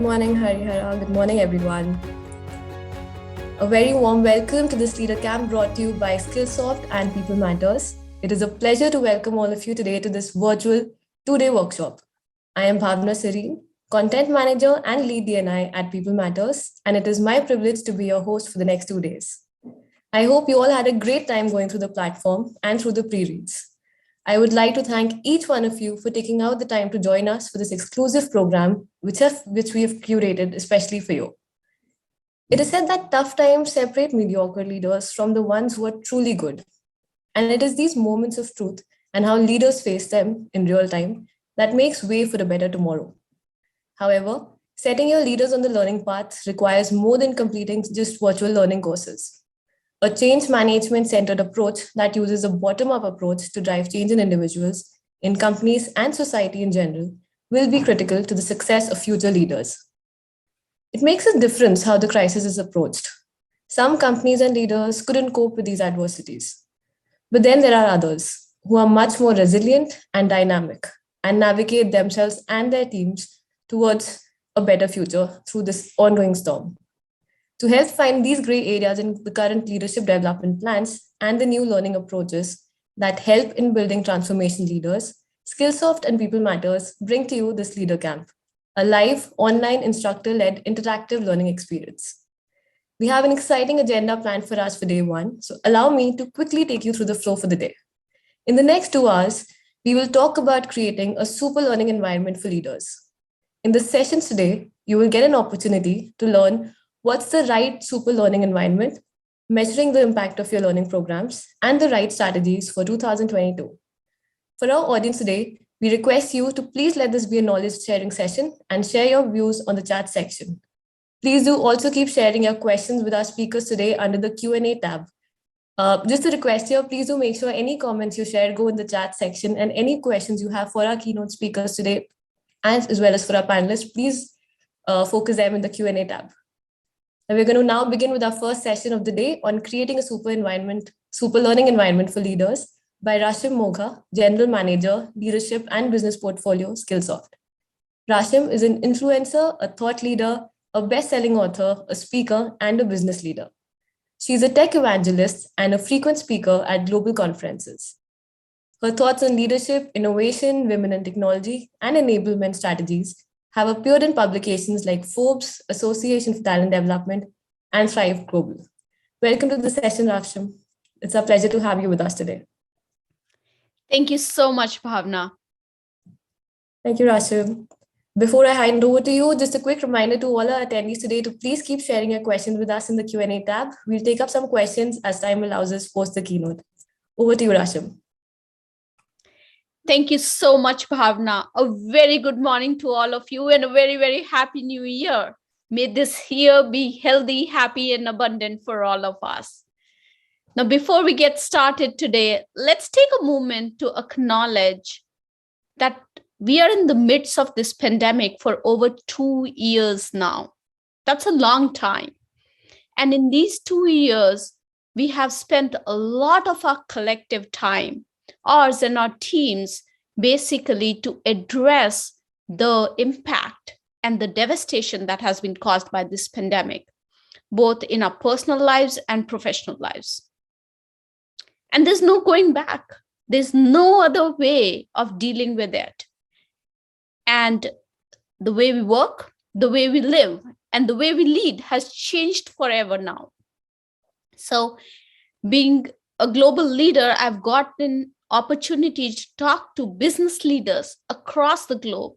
Good morning, Harihara. Good morning, everyone. A very warm welcome to this LEADERCAMP brought to you by Skillsoft and People Matters. It is a pleasure to welcome all of you today to this virtual two-day workshop. I am Bhavna Serene, Content Manager and Lead D&I at People Matters, and it is my privilege to be your host for the next 2 days. I hope you all had a great time going through the platform and through the pre-reads. I would like to thank each one of you for taking out the time to join us for this exclusive program, which we have curated especially for you. It is said that tough times separate mediocre leaders from the ones who are truly good. And it is these moments of truth and how leaders face them in real time that makes way for a better tomorrow. However, setting your leaders on the learning path requires more than completing just virtual learning courses. A change management centered approach that uses a bottom-up approach to drive change in individuals, in companies, and society in general will be critical to the success of future leaders. It makes a difference how the crisis is approached. Some companies and leaders couldn't cope with these adversities. But then there are others who are much more resilient and dynamic and navigate themselves and their teams towards a better future through this ongoing storm. To help find these gray areas in the current leadership development plans and the new learning approaches that help in building transformation leaders, Skillsoft and People Matters bring to you this LEADERCAMP, a live, online, instructor-led interactive learning experience. We have an exciting agenda planned for us for day one, so allow me to quickly take you through the flow for the day. In the next 2 hours, we will talk about creating a super learning environment for leaders. In the sessions today, you will get an opportunity to learn what's the right super learning environment, measuring the impact of your learning programs, and the right strategies for 2022. For our audience today, we request you to please let this be a knowledge sharing session and share your views on the chat section. Please do also keep sharing your questions with our speakers today under the Q&A tab. Just a request here, please do make sure any comments you share go in the chat section, and any questions you have for our keynote speakers today, as well as for our panelists, please focus them in the Q&A tab. And we're going to now begin with our first session of the day on creating a super learning environment for leaders by Rashim Mogha, General Manager, Leadership and Business Portfolio, Skillsoft. Rashim is an influencer, a thought leader, a best-selling author, a speaker, and a business leader. She's a tech evangelist and a frequent speaker at global conferences. Her thoughts on leadership, innovation, women in technology, and enablement strategies have appeared in publications like Forbes, Association for Talent Development, and Thrive Global. Welcome to the session, Rashim. It's a pleasure to have you with us today. Thank you so much, Bhavna. Thank you, Rashim. Before I hand over to you, just a quick reminder to all our attendees today to please keep sharing your questions with us in the Q&A tab. We'll take up some questions as time allows us post the keynote. Over to you, Rashim. Thank you so much, Bhavna. A very good morning to all of you and a very, very happy new year. May this year be healthy, happy, and abundant for all of us. Now, before we get started today, let's take a moment to acknowledge that we are in the midst of this pandemic for over 2 years now. That's a long time. And in these 2 years, we have spent a lot of our collective time, ours and our teams, basically to address the impact and the devastation that has been caused by this pandemic, both in our personal lives and professional lives. And there's no going back. There's no other way of dealing with it. And the way we work, the way we live, and the way we lead has changed forever now. So being a global leader, I've gotten opportunity to talk to business leaders across the globe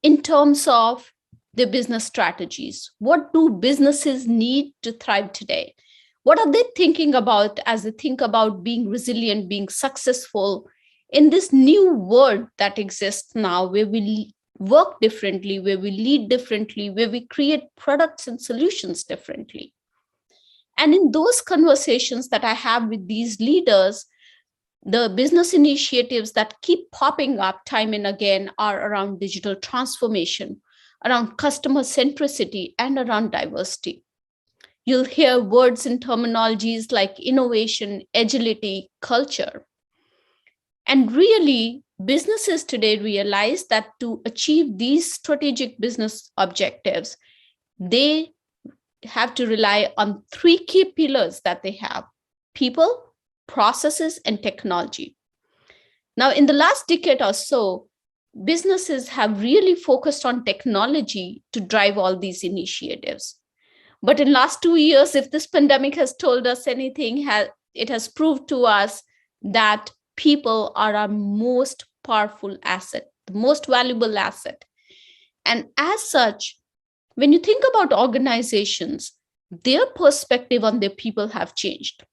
in terms of their business strategies. What do businesses need to thrive today? What are they thinking about as they think about being resilient, being successful in this new world that exists now, where we work differently, where we lead differently, where we create products and solutions differently? And in those conversations that I have with these leaders, the business initiatives that keep popping up time and again are around digital transformation, around customer centricity, and around diversity. You'll hear words and terminologies like innovation, agility, culture. And really, businesses today realize that to achieve these strategic business objectives, they have to rely on three key pillars that they have: people, processes, and technology. Now, in the last decade or so, businesses have really focused on technology to drive all these initiatives. But in last 2 years, if this pandemic has told us anything, it has proved to us that people are our most powerful asset, the most valuable asset. And as such, when you think about organizations, their perspective on their people have changed.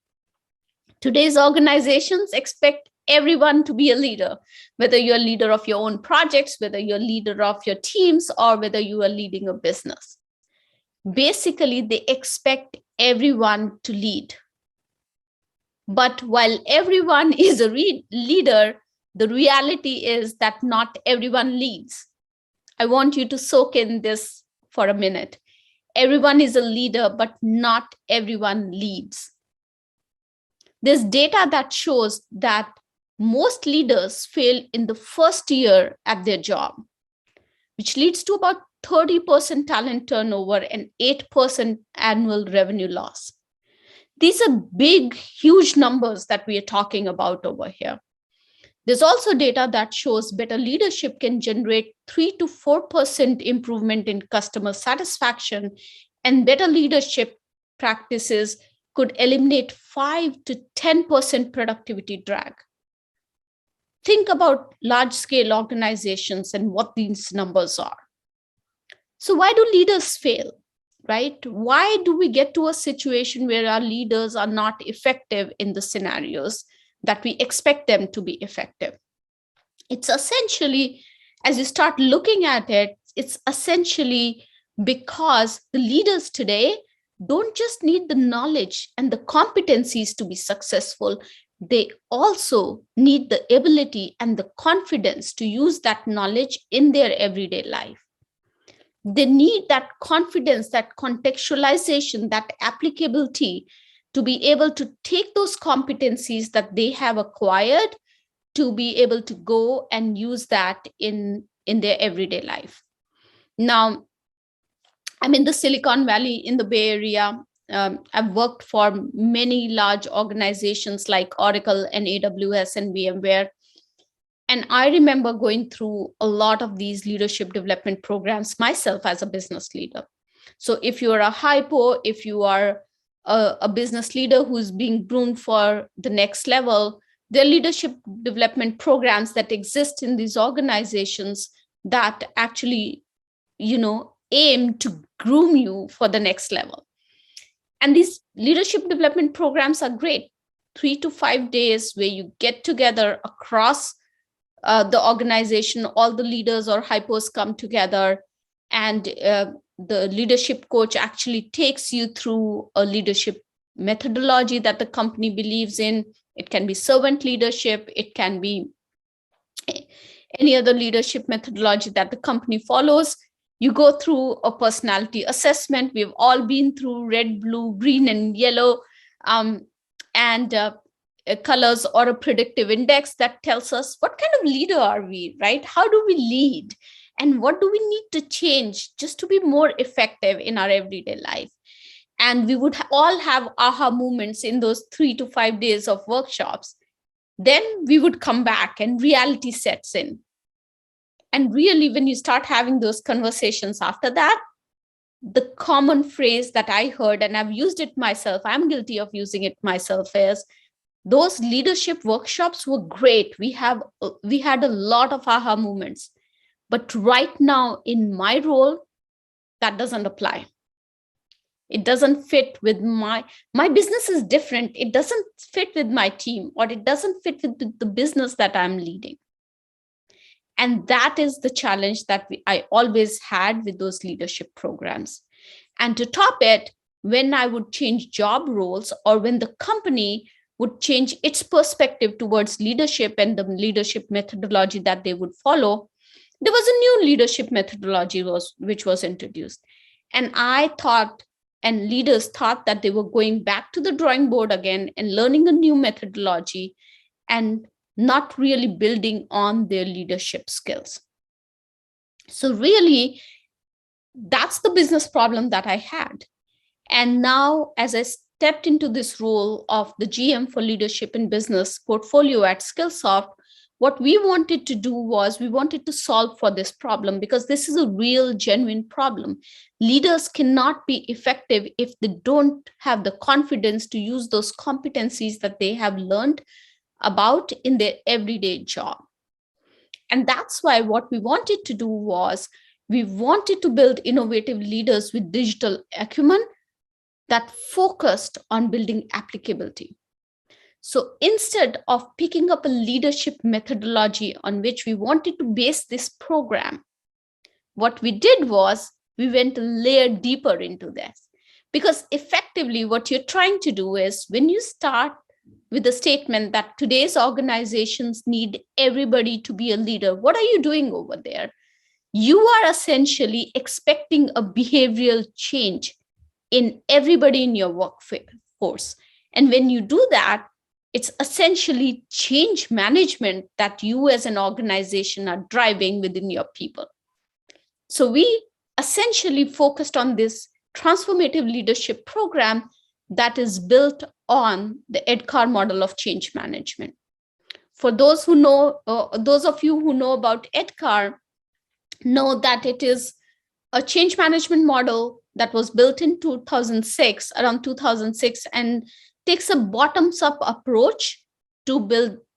Today's organizations expect everyone to be a leader, whether you're a leader of your own projects, whether you're a leader of your teams, or whether you are leading a business. Basically, they expect everyone to lead. But while everyone is a leader, the reality is that not everyone leads. I want you to soak in this for a minute. Everyone is a leader, but not everyone leads. There's data that shows that most leaders fail in the first year at their job, which leads to about 30% talent turnover and 8% annual revenue loss. These are big, huge numbers that we are talking about over here. There's also data that shows better leadership can generate 3 to 4% improvement in customer satisfaction, and better leadership practices could eliminate 5 to 10% productivity drag. Think about large-scale organizations and what these numbers are. So why do leaders fail, right? Why do we get to a situation where our leaders are not effective in the scenarios that we expect them to be effective? It's essentially, as you start looking at it, it's essentially because the leaders today don't just need the knowledge and the competencies to be successful. They also need the ability and the confidence to use that knowledge in their everyday life. They need that confidence, that contextualization, that applicability to be able to take those competencies that they have acquired to be able to go and use that in their everyday life. Now, I'm in the Silicon Valley in the Bay Area. I've worked for many large organizations like Oracle and AWS and VMware. And I remember going through a lot of these leadership development programs myself as a business leader. So if you're a hypo, if you are a business leader who's being groomed for the next level, there are leadership development programs that exist in these organizations that actually, aim to groom you for the next level. And these leadership development programs are great. 3 to 5 days where you get together across the organization, all the leaders or hypos come together, and the leadership coach actually takes you through a leadership methodology that the company believes in. It can be servant leadership. It can be any other leadership methodology that the company follows. You go through a personality assessment. We've all been through red, blue, green, and yellow colors, or a predictive index that tells us what kind of leader are we, right? How do we lead? And what do we need to change just to be more effective in our everyday life? And we would all have aha moments in those 3 to 5 days of workshops. Then we would come back and reality sets in. And really, when you start having those conversations after that, the common phrase that I heard, and I've used it myself, I'm guilty of using it myself, is those leadership workshops were great. We had a lot of aha moments. But right now in my role, that doesn't apply. It doesn't fit with my business is different. It doesn't fit with my team, or it doesn't fit with the business that I'm leading. And that is the challenge that I always had with those leadership programs. And to top it, when I would change job roles, or when the company would change its perspective towards leadership and the leadership methodology that they would follow, there was a new leadership methodology which was introduced. And I thought, and leaders thought, that they were going back to the drawing board again and learning a new methodology. And not really building on their leadership skills. So really, that's the business problem that I had. And now, as I stepped into this role of the GM for leadership in business portfolio at Skillsoft, what we wanted to do was we wanted to solve for this problem, because this is a real, genuine problem. Leaders cannot be effective if they don't have the confidence to use those competencies that they have learned about in their everyday job. And that's why what we wanted to do was we wanted to build innovative leaders with digital acumen that focused on building applicability. So instead of picking up a leadership methodology on which we wanted to base this program, what we did was we went a layer deeper into this. Because effectively, what you're trying to do is when you start with the statement that today's organizations need everybody to be a leader, what are you doing over there? You are essentially expecting a behavioral change in everybody in your workforce. And when you do that, it's essentially change management that you as an organization are driving within your people. So we essentially focused on this transformative leadership program that is built on the Edcar model of change management. For those who know, those of you who know about Edcar, know that it is a change management model that was built in 2006, around 2006, and takes a bottoms-up approach to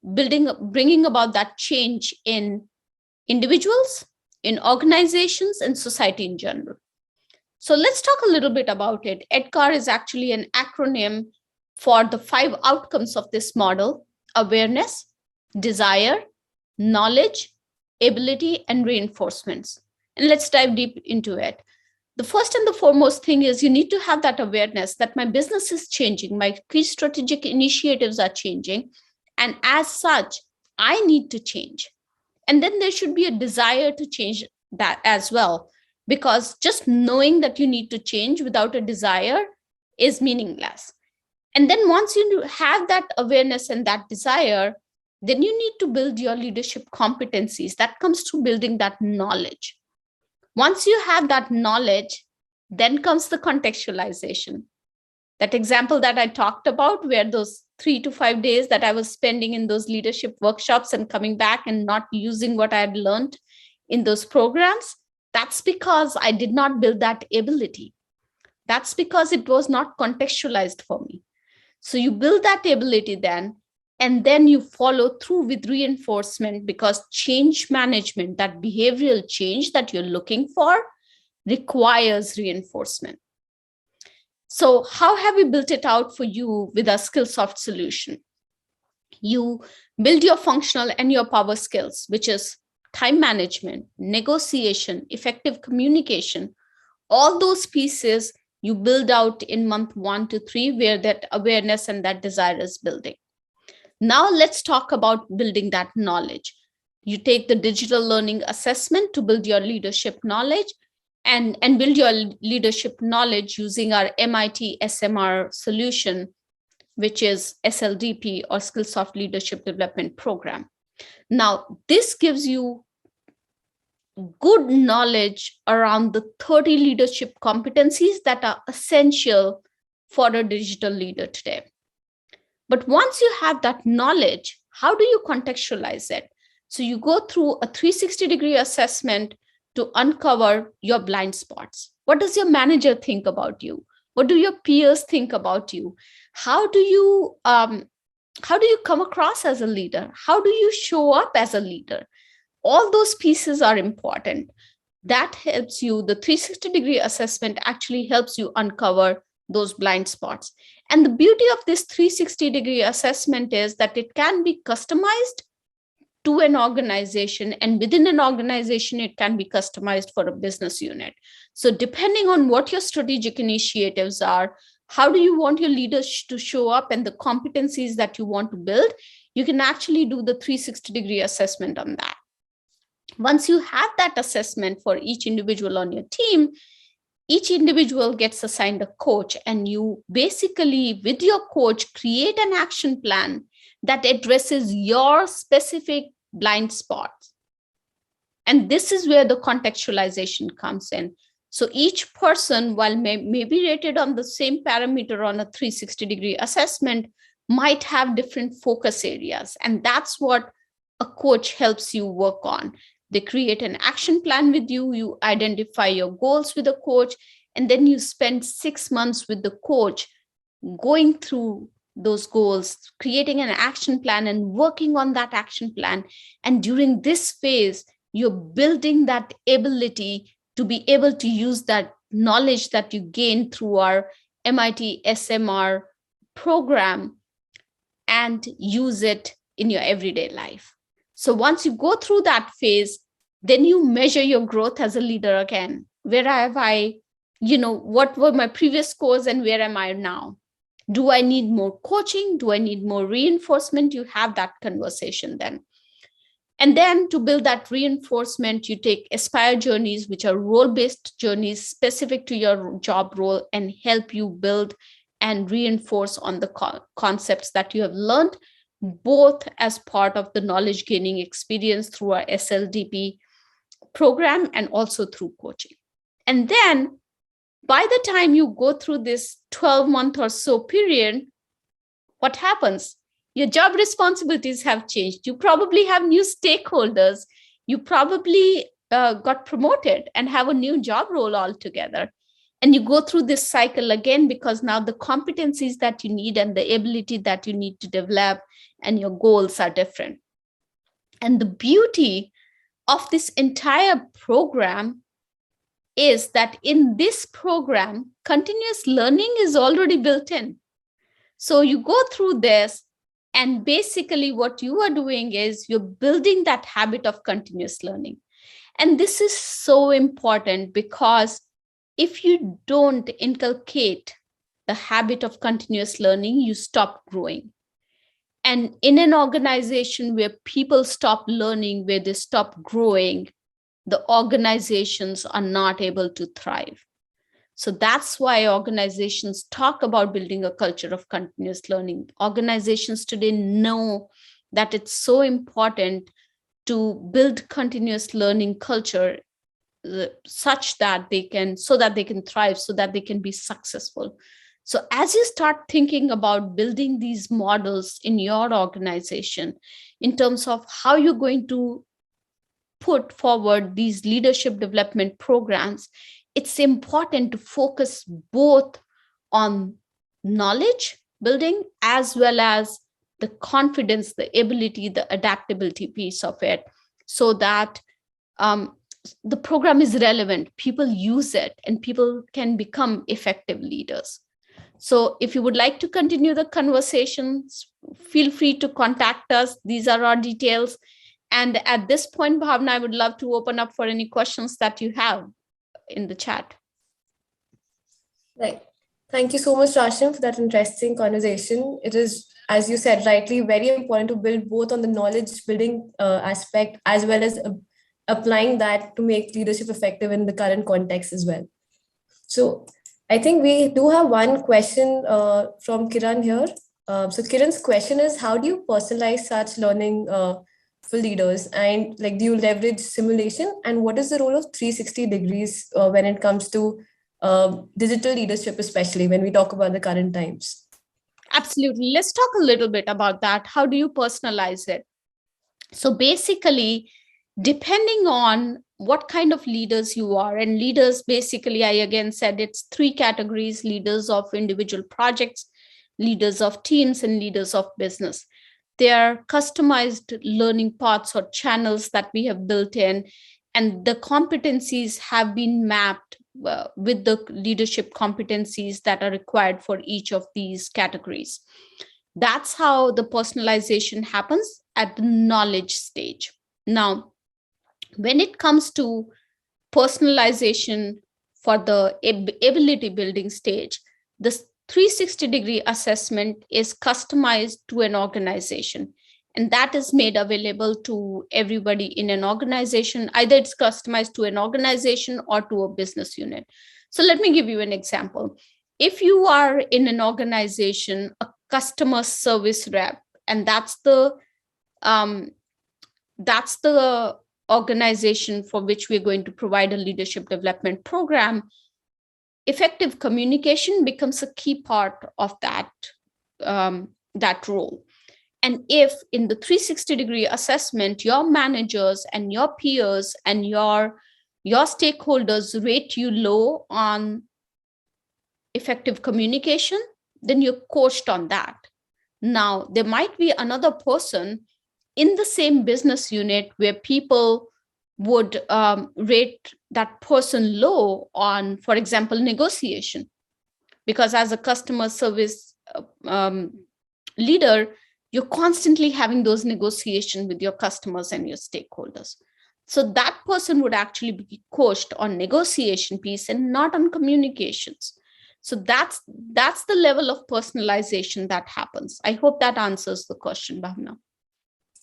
bringing about that change in individuals, in organizations, and society in general. So let's talk a little bit about it. Edcar is actually an acronym for the 5 outcomes of this model: awareness, desire, knowledge, ability, and reinforcements. And let's dive deep into it. The first and the foremost thing is you need to have that awareness that my business is changing, my key strategic initiatives are changing, and as such, I need to change. And then there should be a desire to change that as well, because just knowing that you need to change without a desire is meaningless. And then once you have that awareness and that desire, then you need to build your leadership competencies. That comes through building that knowledge. Once you have that knowledge, then comes the contextualization. That example that I talked about, where those 3 to 5 days that I was spending in those leadership workshops and coming back and not using what I had learned in those programs, that's because I did not build that ability. That's because it was not contextualized for me. So you build that ability then, and then you follow through with reinforcement, because change management, that behavioral change that you're looking for, requires reinforcement. So how have we built it out for you with our Skillsoft solution? You build your functional and your power skills, which is time management, negotiation, effective communication. All those pieces you build out in month 1 to 3, where that awareness and that desire is building. Now let's talk about building that knowledge. You take the digital learning assessment to build your leadership knowledge, and build your leadership knowledge using our MIT SMR solution, which is SLDP, or Skillsoft Leadership Development Program. Now, this gives you good knowledge around the 30 leadership competencies that are essential for a digital leader today. But once you have that knowledge, how do you contextualize it? So you go through a 360-degree assessment to uncover your blind spots. What does your manager think about you? What do your peers think about you? How do you come across as a leader? How do you show up as a leader? All those pieces are important. That helps you. The 360-degree assessment actually helps you uncover those blind spots. And the beauty of this 360-degree assessment is that it can be customized to an organization, and within an organization, it can be customized for a business unit. So depending on what your strategic initiatives are, how do you want your leaders to show up, and the competencies that you want to build, you can actually do the 360-degree assessment on that. Once you have that assessment for each individual on your team, each individual gets assigned a coach, and you basically, with your coach, create an action plan that addresses your specific blind spots. And this is where the contextualization comes in. So each person, while may be rated on the same parameter on a 360-degree assessment, might have different focus areas. And that's what a coach helps you work on. They create an action plan with you, you identify your goals with a coach, and then you spend 6 months with the coach going through those goals, creating an action plan and working on that action plan. And during this phase, you're building that ability to be able to use that knowledge that you gain through our MIT SMR program and use it in your everyday life. So once you go through that phase, then you measure your growth as a leader again. Where have I, what were my previous scores and where am I now? Do I need more coaching? Do I need more reinforcement? You have that conversation then. And then to build that reinforcement, you take Aspire journeys, which are role-based journeys specific to your job role, and help you build and reinforce on the concepts that you have learned, both as part of the knowledge gaining experience through our SLDP program and also through coaching. And then by the time you go through this 12-month or so period, what happens? Your job responsibilities have changed. You probably have new stakeholders. You probably got promoted and have a new job role altogether. And you go through this cycle again, because now the competencies that you need and the ability that you need to develop and your goals are different. And the beauty of this entire program is that in this program, continuous learning is already built in. So you go through this, and basically what you are doing is you're building that habit of continuous learning. And this is so important, because if you don't inculcate the habit of continuous learning, you stop growing. And in an organization where people stop learning, where they stop growing, the organizations are not able to thrive. So that's why organizations talk about building a culture of continuous learning. Organizations today know that it's so important to build continuous learning culture such that they can thrive, so that they can be successful. So as you start thinking about building these models in your organization, in terms of how you're going to put forward these leadership development programs, it's important to focus both on knowledge building as well as the confidence, the ability, the adaptability piece of it, so that the program is relevant, people use it, and people can become effective leaders. So if you would like to continue the conversations, feel free to contact us. These are our details. And at this point, Bhavna, I would love to open up for any questions that you have in the chat. Right. Thank you so much, Rashim, for that interesting conversation. It is, as you said rightly, very important to build both on the knowledge building aspect, as well as applying that to make leadership effective in the current context as well. So I think we do have one question from Kiran here. So Kiran's question is, how do you personalize such learning for leaders, and like, do you leverage simulation, and what is the role of 360 degrees when it comes to digital leadership, especially when we talk about the current times? Absolutely. Let's talk a little bit about that. How do you personalize it? So basically, depending on what kind of leaders you are, and leaders, basically, I again said it's 3 categories: leaders of individual projects, leaders of teams, and leaders of business. They are customized learning paths or channels that we have built in, and the competencies have been mapped with the leadership competencies that are required for each of these categories. That's how the personalization happens at the knowledge stage. Now, when it comes to personalization for the ability building stage, the 360-degree assessment is customized to an organization, and that is made available to everybody in an organization. Either it's customized to an organization or to a business unit. So let me give you an example. If you are in an organization, a customer service rep, and that's the organization for which we're going to provide a leadership development program, effective communication becomes a key part of that role. And if in the 360-degree assessment, your managers and your peers and your stakeholders rate you low on effective communication, then you're coached on that. Now, there might be another person in the same business unit where people would rate that person low on, for example, negotiation. Because as a customer service leader, you're constantly having those negotiations with your customers and your stakeholders. So that person would actually be coached on negotiation piece and not on communications. So that's the level of personalization that happens. I hope that answers the question, Bhavna.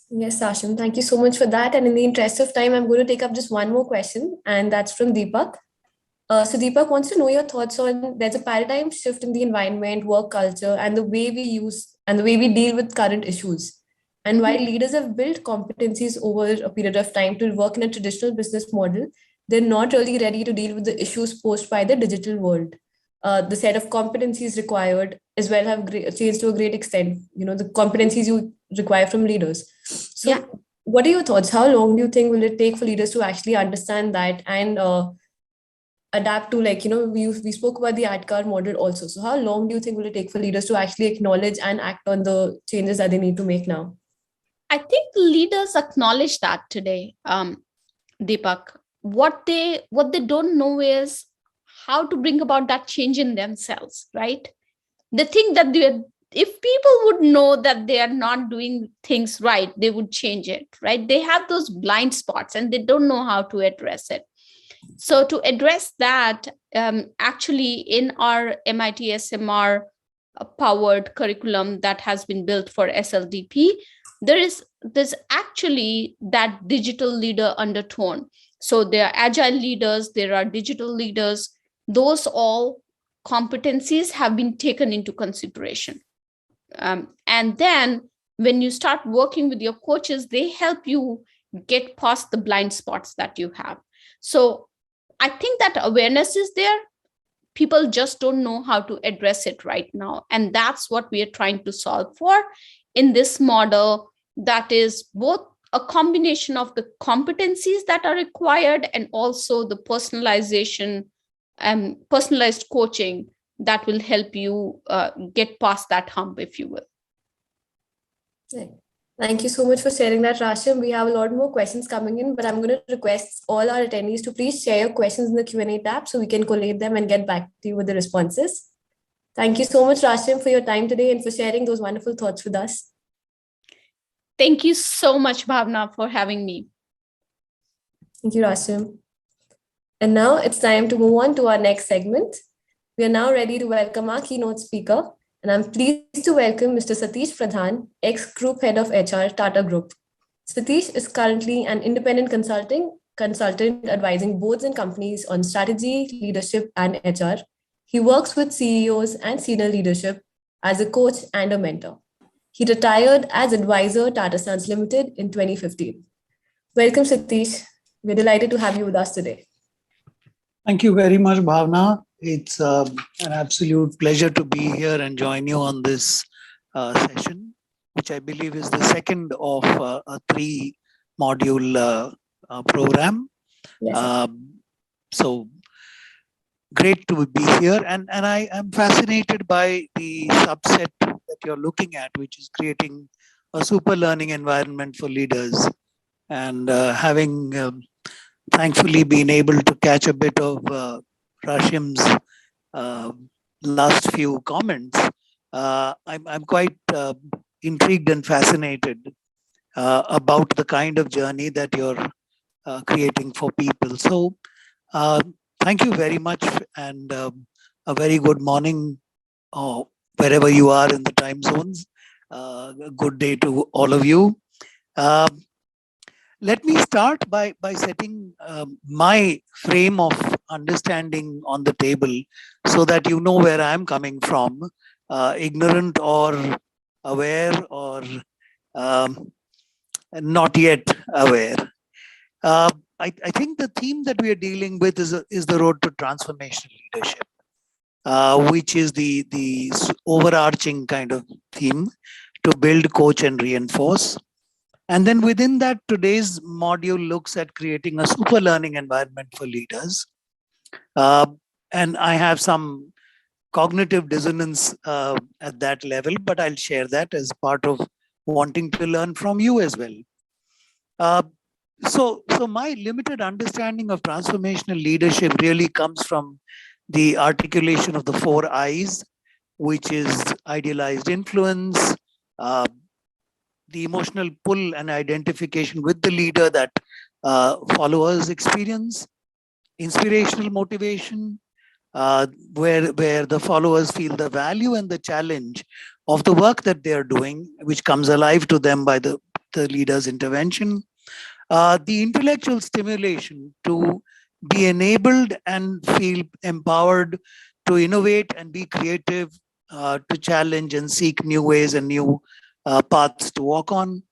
Yes, Ashim, thank you so much for that. And in the interest of time, I'm going to take up just one more question, and that's from Deepak. So Deepak wants to know your thoughts on there's a paradigm shift in the environment, work culture, and the way we deal with current issues. And while leaders have built competencies over a period of time to work in a traditional business model, they're not really ready to deal with the issues posed by the digital world. The set of competencies required as well have changed to a great extent. The competencies you require from leaders. So, What are your thoughts? How long do you think will it take for leaders to actually understand that and adapt to, we spoke about the Edcar model also. So how long do you think will it take for leaders to actually acknowledge and act on the changes that they need to make now? I think leaders acknowledge that today, Deepak. What they don't know is how to bring about that change in themselves, right? They think that if people would know that they are not doing things right, they would change it, right? They have those blind spots and they don't know how to address it. So to address that, actually in our MIT SMR powered curriculum that has been built for SLDP, there's actually that digital leader undertone. So there are agile leaders, there are digital leaders. Those all competencies have been taken into consideration. And then when you start working with your coaches, they help you get past the blind spots that you have. So I think that awareness is there. People just don't know how to address it right now. And that's what we are trying to solve for in this model, that is both a combination of the competencies that are required and also the personalization and personalized coaching that will help you get past that hump, if you will. Thank you so much for sharing that, Rashim. We have a lot more questions coming in, but I'm going to request all our attendees to please share your questions in the Q&A tab so we can collate them and get back to you with the responses. Thank you so much, Rashim, for your time today and for sharing those wonderful thoughts with us. Thank you so much, Bhavna, for having me. Thank you, Rashim. And now it's time to move on to our next segment. We are now ready to welcome our keynote speaker, and I'm pleased to welcome Mr. Satish Pradhan, ex-Group Head of HR, Tata Group. Satish is currently an independent consultant advising boards and companies on strategy, leadership, and HR. He works with CEOs and senior leadership as a coach and a mentor. He retired as advisor Tata Sons Limited in 2015. Welcome, Satish. We're delighted to have you with us today. Thank you very much, Bhavna. It's an absolute pleasure to be here and join you on this session, which I believe is the second of a 3-module program. Yes, so great to be here. And I am fascinated by the subset that you're looking at, which is creating a super learning environment for leaders. And having thankfully been able to catch a bit of Rashim's last few comments, I'm quite intrigued and fascinated about the kind of journey that you're creating for people. So thank you very much, and a very good morning wherever you are in the time zones. Good day to all of you. Let me start by setting my frame of understanding on the table so that you know where I'm coming from, ignorant or aware or um, not yet aware. I think the theme that we are dealing with is the road to transformational leadership, which is the overarching kind of theme to build, coach, and reinforce. And then within that, today's module looks at creating a super learning environment for leaders. And I have some cognitive dissonance at that level, but I'll share that as part of wanting to learn from you as well. So my limited understanding of transformational leadership really comes from the articulation of the 4 I's, which is idealized influence, the emotional pull and identification with the leader that followers experience, inspirational motivation, where the followers feel the value and the challenge of the work that they are doing, which comes alive to them by the leader's intervention, the intellectual stimulation to be enabled and feel empowered to innovate and be creative, to challenge and seek new ways and new paths to walk on,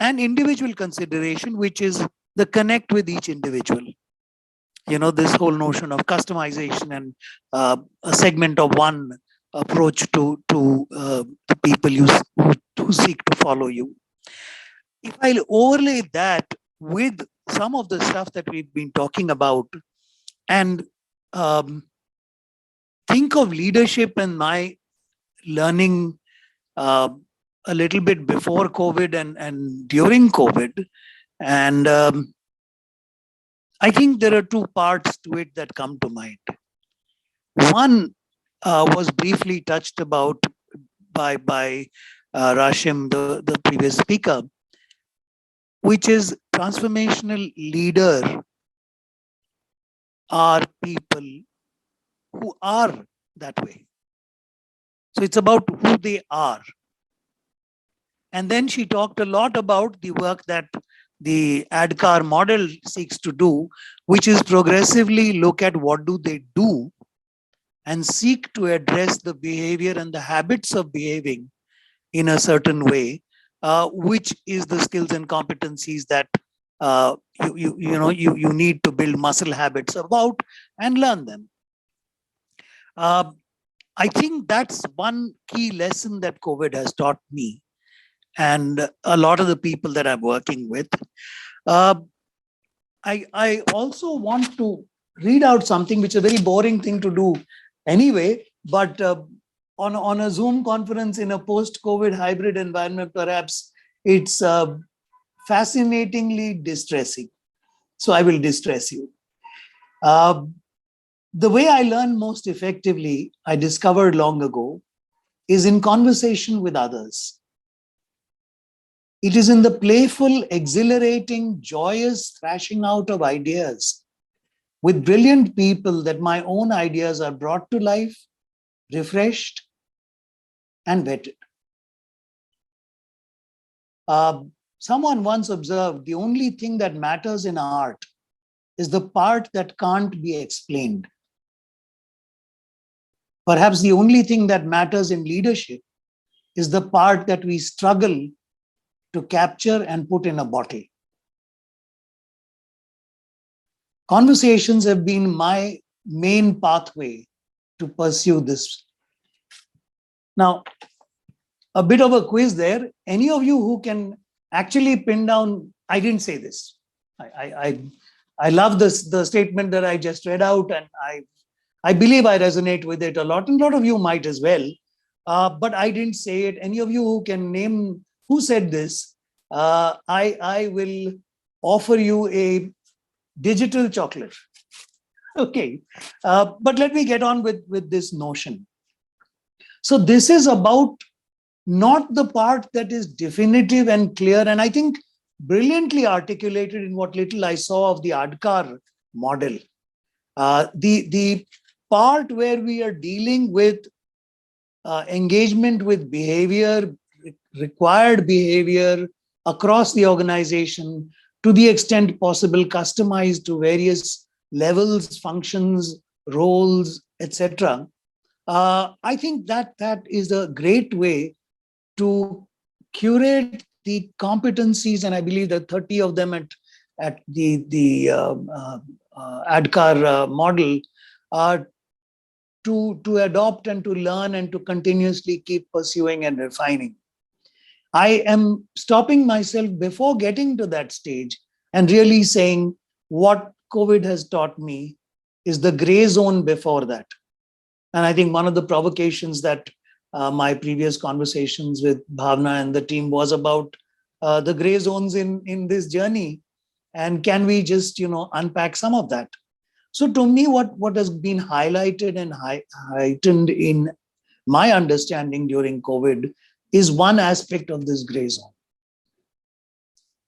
and individual consideration, which is the connect with each individual. You know, this whole notion of customization and a segment of one approach to the people who seek to follow you. If I'll overlay that with some of the stuff that we've been talking about and think of leadership and my learning a little bit before COVID and during COVID, and I think there are 2 parts to it that come to mind. One was briefly touched about by Rashim, the previous speaker, which is transformational leader are people who are that way. So it's about who they are. And then she talked a lot about the work that the Edcar model seeks to do, which is progressively look at what do they do and seek to address the behavior and the habits of behaving in a certain way, which is the skills and competencies that you need to build muscle habits about and learn them. I think that's one key lesson that COVID has taught me and a lot of the people that I'm working with. I also want to read out something which is a very boring thing to do anyway, but on a Zoom conference in a post-COVID hybrid environment, perhaps it's fascinatingly distressing. So I will distress you. The way I learn most effectively, I discovered long ago, is in conversation with others. It is in the playful, exhilarating, joyous thrashing out of ideas with brilliant people that my own ideas are brought to life, refreshed, and vetted. Someone once observed, the only thing that matters in art is the part that can't be explained. Perhaps the only thing that matters in leadership is the part that we struggle to capture and put in a bottle. Conversations have been my main pathway to pursue this. Now, a bit of a quiz there. Any of you who can actually pin down, I didn't say this. I love the statement that I just read out, and I believe I resonate with it a lot, and a lot of you might as well. But I didn't say it. Any of you who can name who said this, I will offer you a digital chocolate. Okay, but let me get on with this notion. So this is about not the part that is definitive and clear, and I think brilliantly articulated in what little I saw of the Edcar model. The part where we are dealing with engagement with behavior, required behavior across the organization, to the extent possible, customized to various levels, functions, roles, etc. I think that is a great way to curate the competencies, and I believe there are 30 of them at the Edcar model, to adopt and to learn and to continuously keep pursuing and refining. I am stopping myself before getting to that stage and really saying what COVID has taught me is the gray zone before that. And I think one of the provocations that my previous conversations with Bhavna and the team was about the gray zones in this journey. And can we just, unpack some of that? So to me, what has been highlighted and heightened in my understanding during COVID is one aspect of this gray zone.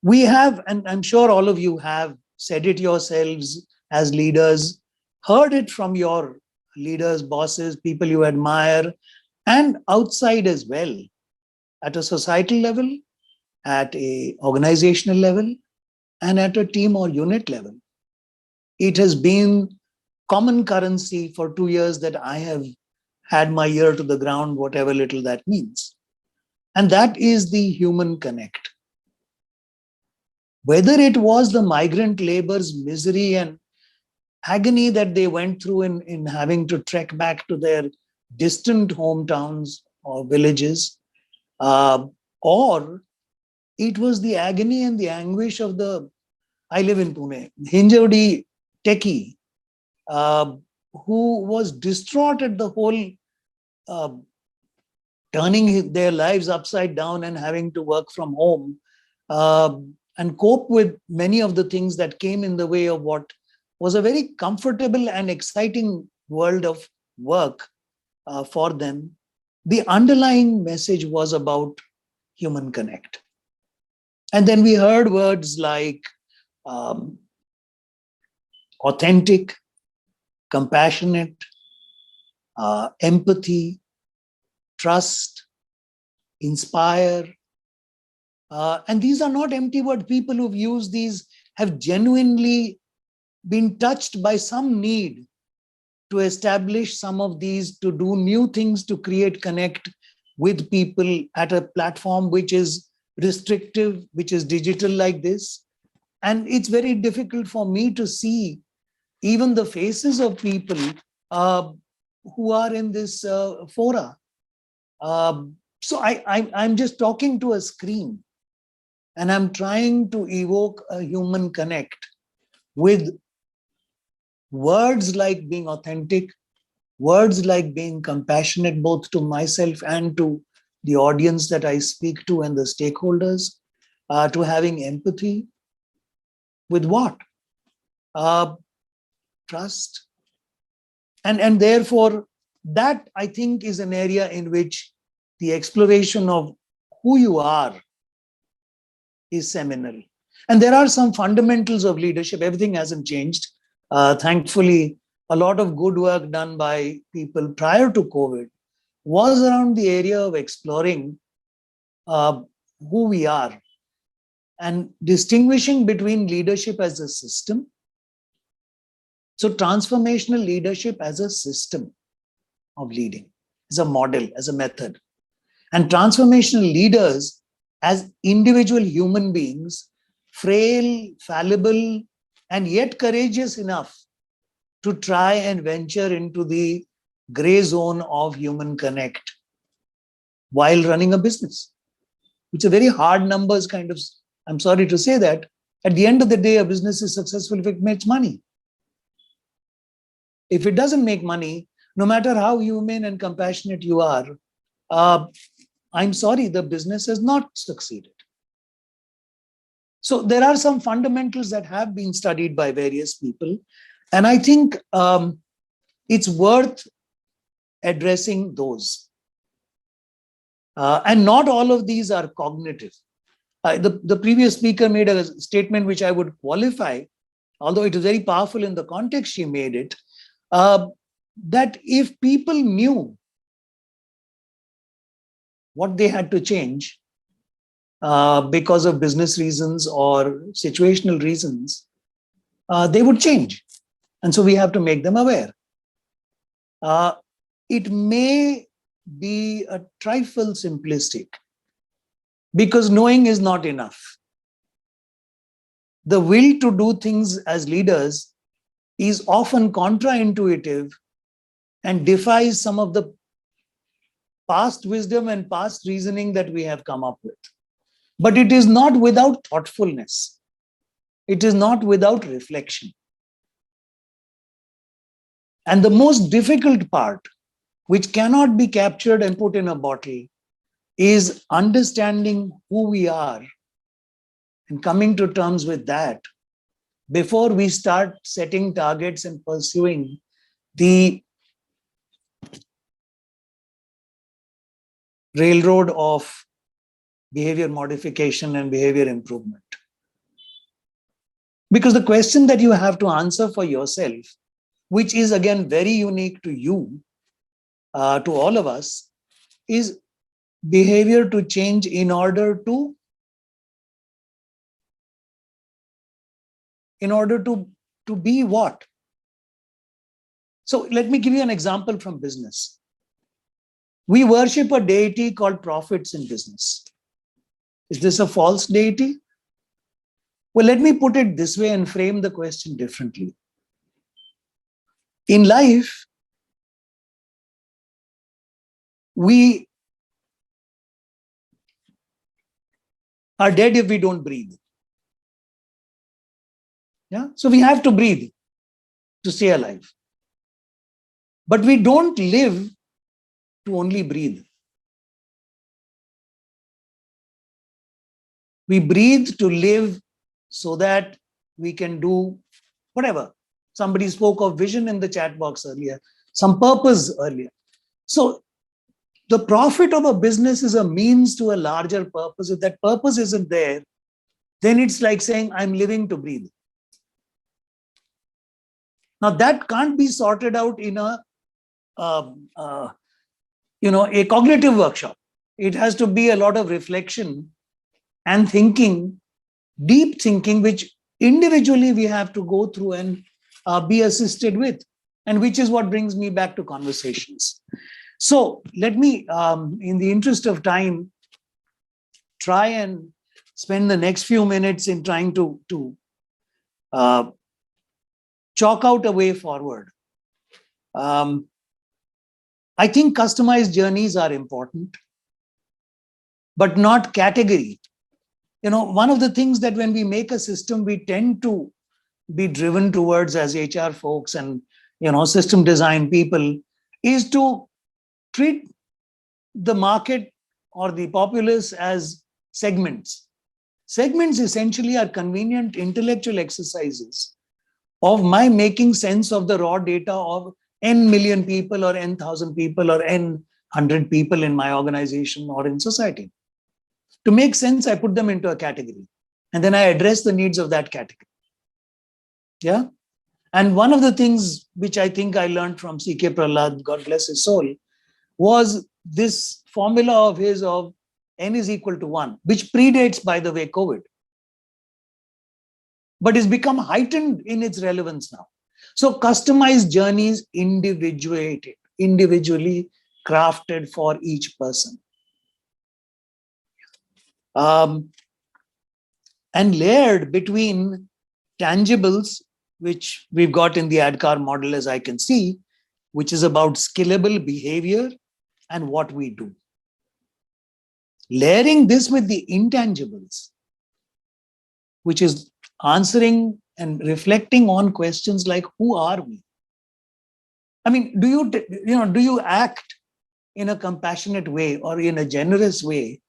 We have, and I'm sure all of you have said it yourselves as leaders, heard it from your leaders, bosses, people you admire, and outside as well, at a societal level, at a organizational level, and at a team or unit level. It has been common currency for 2 years that I have had my ear to the ground, whatever little that means. And that is the human connect. Whether it was the migrant labor's misery and agony that they went through in having to trek back to their distant hometowns or villages, or it was the agony and the anguish of I live in Pune, Hinjawadi techie, who was distraught at the whole turning their lives upside down and having to work from home and cope with many of the things that came in the way of what was a very comfortable and exciting world of work for them. The underlying message was about human connect. And then we heard words like authentic, compassionate, empathy, trust, inspire. And these are not empty words. People who've used these have genuinely been touched by some need to establish some of these, to do new things, to create connect with people at a platform which is restrictive, which is digital like this. And it's very difficult for me to see even the faces of people who are in this fora. So I'm just talking to a screen and I'm trying to evoke a human connect with words like being authentic, words like being compassionate, both to myself and to the audience that I speak to and the stakeholders, to having empathy. With what? Trust. And therefore, that I think is an area in which the exploration of who you are is seminal. And there are some fundamentals of leadership. Everything hasn't changed. Thankfully, a lot of good work done by people prior to COVID was around the area of exploring who we are and distinguishing between leadership as a system. So transformational leadership as a system of leading, as a model, as a method. And transformational leaders as individual human beings, frail, fallible, and yet courageous enough to try and venture into the gray zone of human connect while running a business. It's a very hard numbers kind of, I'm sorry to say that. At the end of the day, a business is successful if it makes money. If it doesn't make money, no matter how human and compassionate you are, I'm sorry, the business has not succeeded. So there are some fundamentals that have been studied by various people. And I think it's worth addressing those. And not all of these are cognitive. The previous speaker made a statement which I would qualify, although it is very powerful in the context she made it, that if people knew what they had to change because of business reasons or situational reasons, they would change. And so we have to make them aware. It may be a trifle simplistic because knowing is not enough. The will to do things as leaders is often counterintuitive and defies some of the past wisdom and past reasoning that we have come up with. But it is not without thoughtfulness. It is not without reflection. And the most difficult part, which cannot be captured and put in a bottle, is understanding who we are and coming to terms with that before we start setting targets and pursuing the railroad of behavior modification and behavior improvement. Because the question that you have to answer for yourself, which is again very unique to you, to all of us, is behavior to change in order to be what? So let me give you an example from business. We worship a deity called profits in business. Is this a false deity? Well, let me put it this way and frame the question differently. In life, we are dead if we don't breathe. Yeah? So we have to breathe to stay alive. But we don't live to only breathe. We breathe to live so that we can do whatever. Somebody spoke of vision in the chat box earlier, some purpose earlier. So the profit of a business is a means to a larger purpose. If that purpose isn't there, then it's like saying, I'm living to breathe. Now that can't be sorted out in a cognitive workshop. It has to be a lot of reflection and thinking, deep thinking, which individually we have to go through and be assisted with, and which is what brings me back to conversations. So let me, in the interest of time, try and spend the next few minutes in trying to chalk out a way forward. I think customized journeys are important, but not category. One of the things that when we make a system, we tend to be driven towards as HR folks and, system design people, is to treat the market or the populace as segments. Segments essentially are convenient intellectual exercises of my making sense of the raw data of n million people or n thousand people or n 100 people in my organization or in society. To make sense, I put them into a category and then I address the needs of that category. Yeah. And one of the things which I think I learned from C.K. Prahlad, God bless his soul, was this formula of his of n is equal to 1, which predates, by the way, COVID, but has become heightened in its relevance now. So customized journeys, individually crafted for each person. And layered between tangibles, which we've got in the Edcar model, as I can see, which is about scalable behavior and what we do. Layering this with the intangibles, which is answering and reflecting on questions like, who are we? I mean, do you act in a compassionate way or in a generous way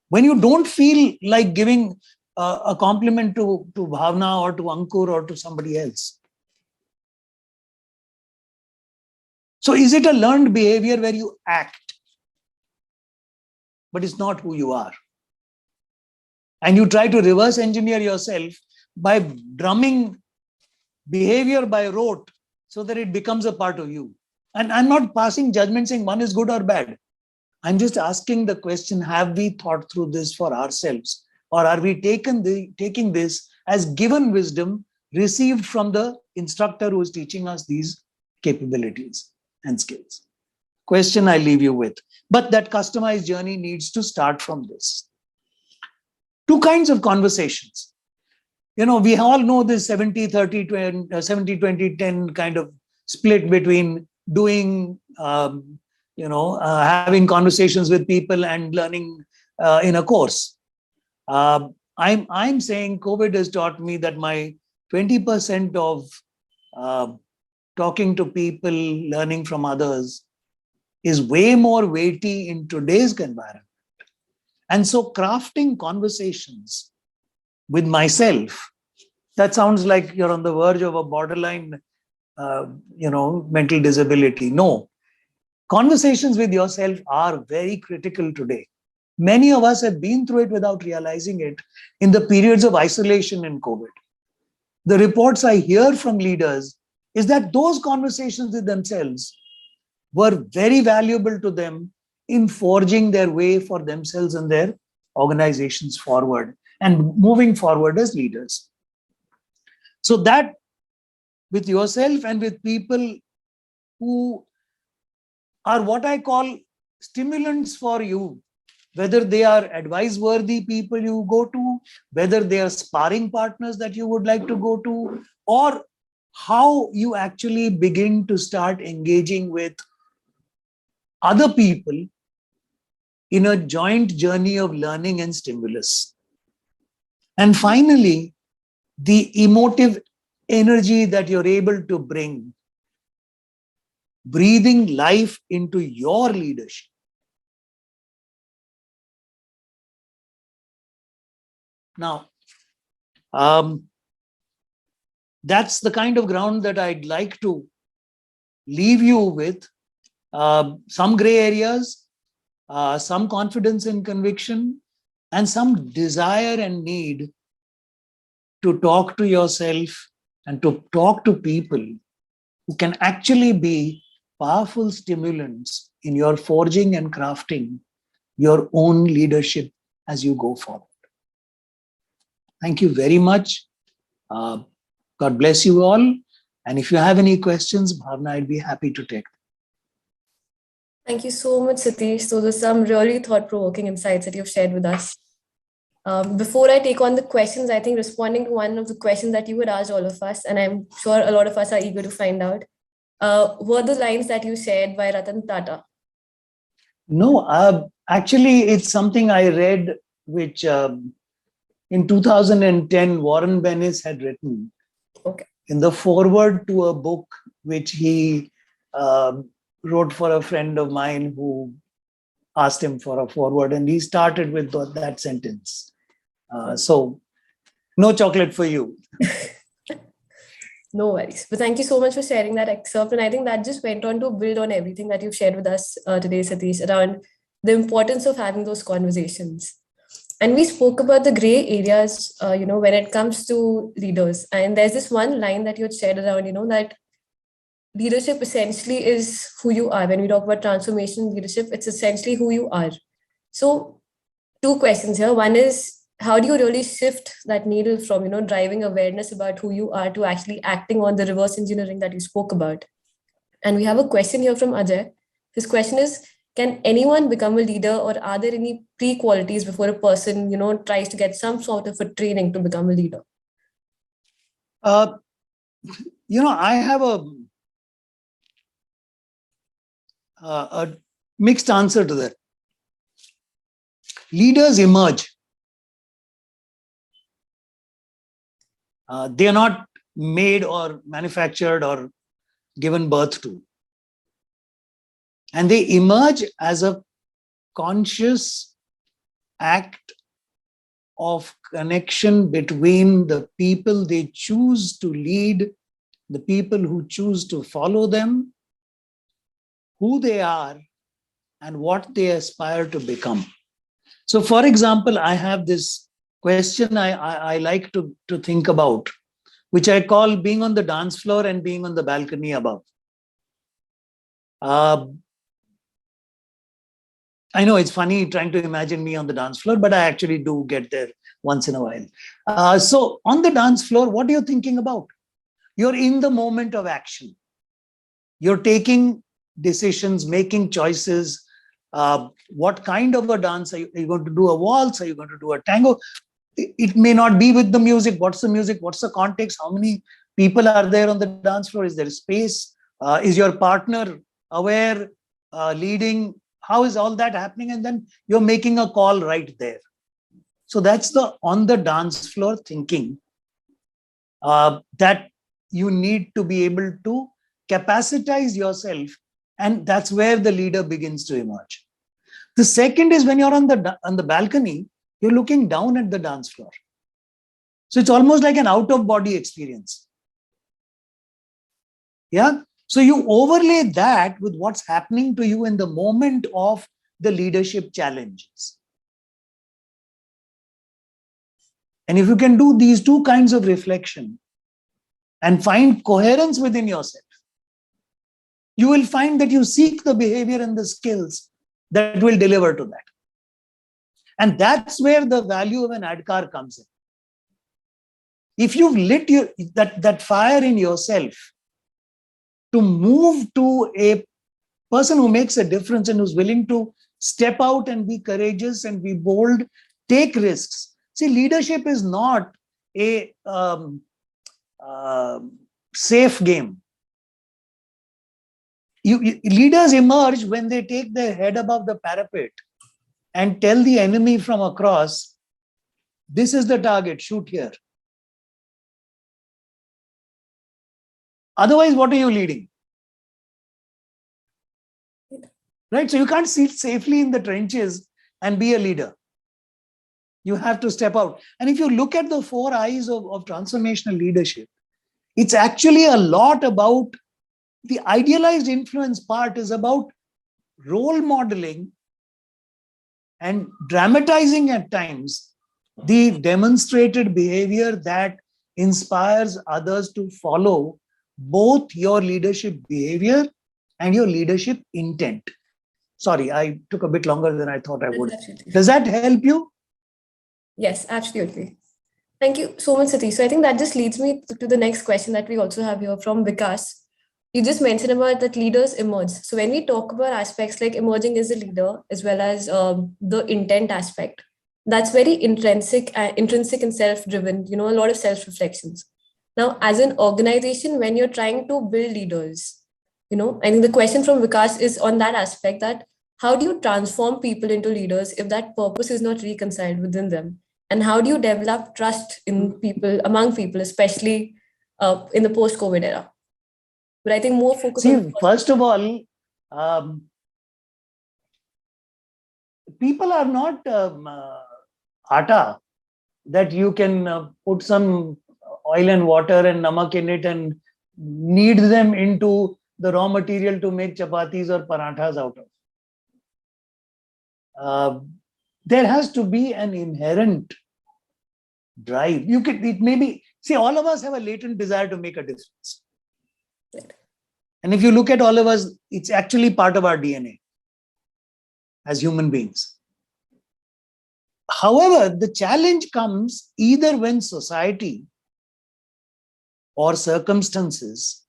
when you don't feel like giving a compliment to Bhavna or to Ankur or to somebody else? So is it a learned behavior where you act, but it's not who you are? And you try to reverse engineer yourself by drumming behavior by rote so that it becomes a part of you. And I'm not passing judgment saying one is good or bad. I'm just asking the question, have we thought through this for ourselves? Or are we taking this as given wisdom, received from the instructor who is teaching us these capabilities and skills. Question I leave you with. But that customized journey needs to start from this. Two kinds of conversations. We all know this 70-30, 70-20-10 kind of split between doing, having conversations with people and learning in a course. I'm saying COVID has taught me that my 20% of talking to people, learning from others is way more weighty in today's environment. And so crafting conversations with myself, that sounds like you're on the verge of a borderline, mental disability. No, conversations with yourself are very critical today. Many of us have been through it without realizing it in the periods of isolation in COVID. The reports I hear from leaders is that those conversations with themselves were very valuable to them in forging their way for themselves and their organizations forward and moving forward as leaders. So that with yourself and with people who are what I call stimulants for you, whether they are advice-worthy people you go to, whether they are sparring partners that you would like to go to, or how you actually begin to start engaging with other people in a joint journey of learning and stimulus. And finally, the emotive energy that you're able to bring, breathing life into your leadership. Now, that's the kind of ground that I'd like to leave you with. Some gray areas, some confidence and conviction, and some desire and need to talk to yourself and to talk to people who can actually be powerful stimulants in your forging and crafting your own leadership as you go forward. Thank you very much. God bless you all. And if you have any questions, Bhavna, I'd be happy to take them. Thank you so much, Satish. Those are some really thought-provoking insights that you've shared with us. Before I take on the questions, I think responding to one of the questions that you had asked all of us, and I'm sure a lot of us are eager to find out, were the lines that you shared by Ratan Tata? No, actually, it's something I read, which in 2010, Warren Bennis had written. Okay. In the foreword to a book which he wrote for a friend of mine who asked him for a foreword, and he started with that sentence. So, no chocolate for you. No worries. But thank you so much for sharing that excerpt. And I think that just went on to build on everything that you've shared with us today, Satish, around the importance of having those conversations. And we spoke about the gray areas, when it comes to leaders. And there's this one line that you had shared around, that leadership essentially is who you are. When we talk about transformation leadership, it's essentially who you are. So two questions here. One is, how do you really shift that needle from, driving awareness about who you are to actually acting on the reverse engineering that you spoke about? And we have a question here from Ajay. His question is, can anyone become a leader, or are there any pre-qualities before a person, tries to get some sort of a training to become a leader? I have a mixed answer to that. Leaders emerge. They are not made or manufactured or given birth to. And they emerge as a conscious act of connection between the people they choose to lead, the people who choose to follow them, who they are, and what they aspire to become. So, for example, I have this question I like to think about, which I call being on the dance floor and being on the balcony above. I know it's funny trying to imagine me on the dance floor, but I actually do get there once in a while. So on the dance floor, what are you thinking about? You're in the moment of action. You're taking decisions, making choices. What kind of a dance are you going to do? A waltz? Are you going to do a tango? It may not be with the music. What's the music? What's the context? How many people are there on the dance floor? Is there space? Is your partner aware, leading? How is all that happening? And then you're making a call right there. So that's the on the dance floor thinking that you need to be able to capacitize yourself. And that's where the leader begins to emerge. The second is when you're on the balcony, you're looking down at the dance floor. So it's almost like an out-of-body experience. Yeah. So you overlay that with what's happening to you in the moment of the leadership challenges. And if you can do these two kinds of reflection and find coherence within yourself, you will find that you seek the behavior and the skills that will deliver to that. And that's where the value of an Edcar comes in. If you've lit that fire in yourself to move to a person who makes a difference and who's willing to step out and be courageous and be bold, take risks. See, leadership is not a safe game. Leaders emerge when they take their head above the parapet and tell the enemy from across, this is the target, shoot here. Otherwise, what are you leading? Right? So you can't sit safely in the trenches and be a leader. You have to step out. And if you look at the 4 I's of transformational leadership, it's actually a lot about the idealized influence part is about role modeling and dramatizing at times the demonstrated behavior that inspires others to follow both your leadership behavior and your leadership intent. Sorry, I took a bit longer than I thought I would. Does that help you? Yes, absolutely. Thank you so much, Satish. So I think that just leads me to the next question that we also have here from Vikas. You just mentioned about that leaders emerge. So when we talk about aspects like emerging as a leader, as well as the intent aspect, that's very intrinsic and self-driven, a lot of self-reflections. Now, as an organization, when you're trying to build leaders, I think the question from Vikas is on that aspect, that how do you transform people into leaders if that purpose is not reconciled within them? And how do you develop trust in people, among people, especially in the post-COVID era? But I think more focus on... First of all, people are not atta that you can put some oil and water and namak in it and knead them into the raw material to make chapatis or parathas out of. There has to be an inherent drive. It may be, see, all of us have a latent desire to make a difference. And if you look at all of us, it's actually part of our DNA as human beings. However, the challenge comes either when society or circumstances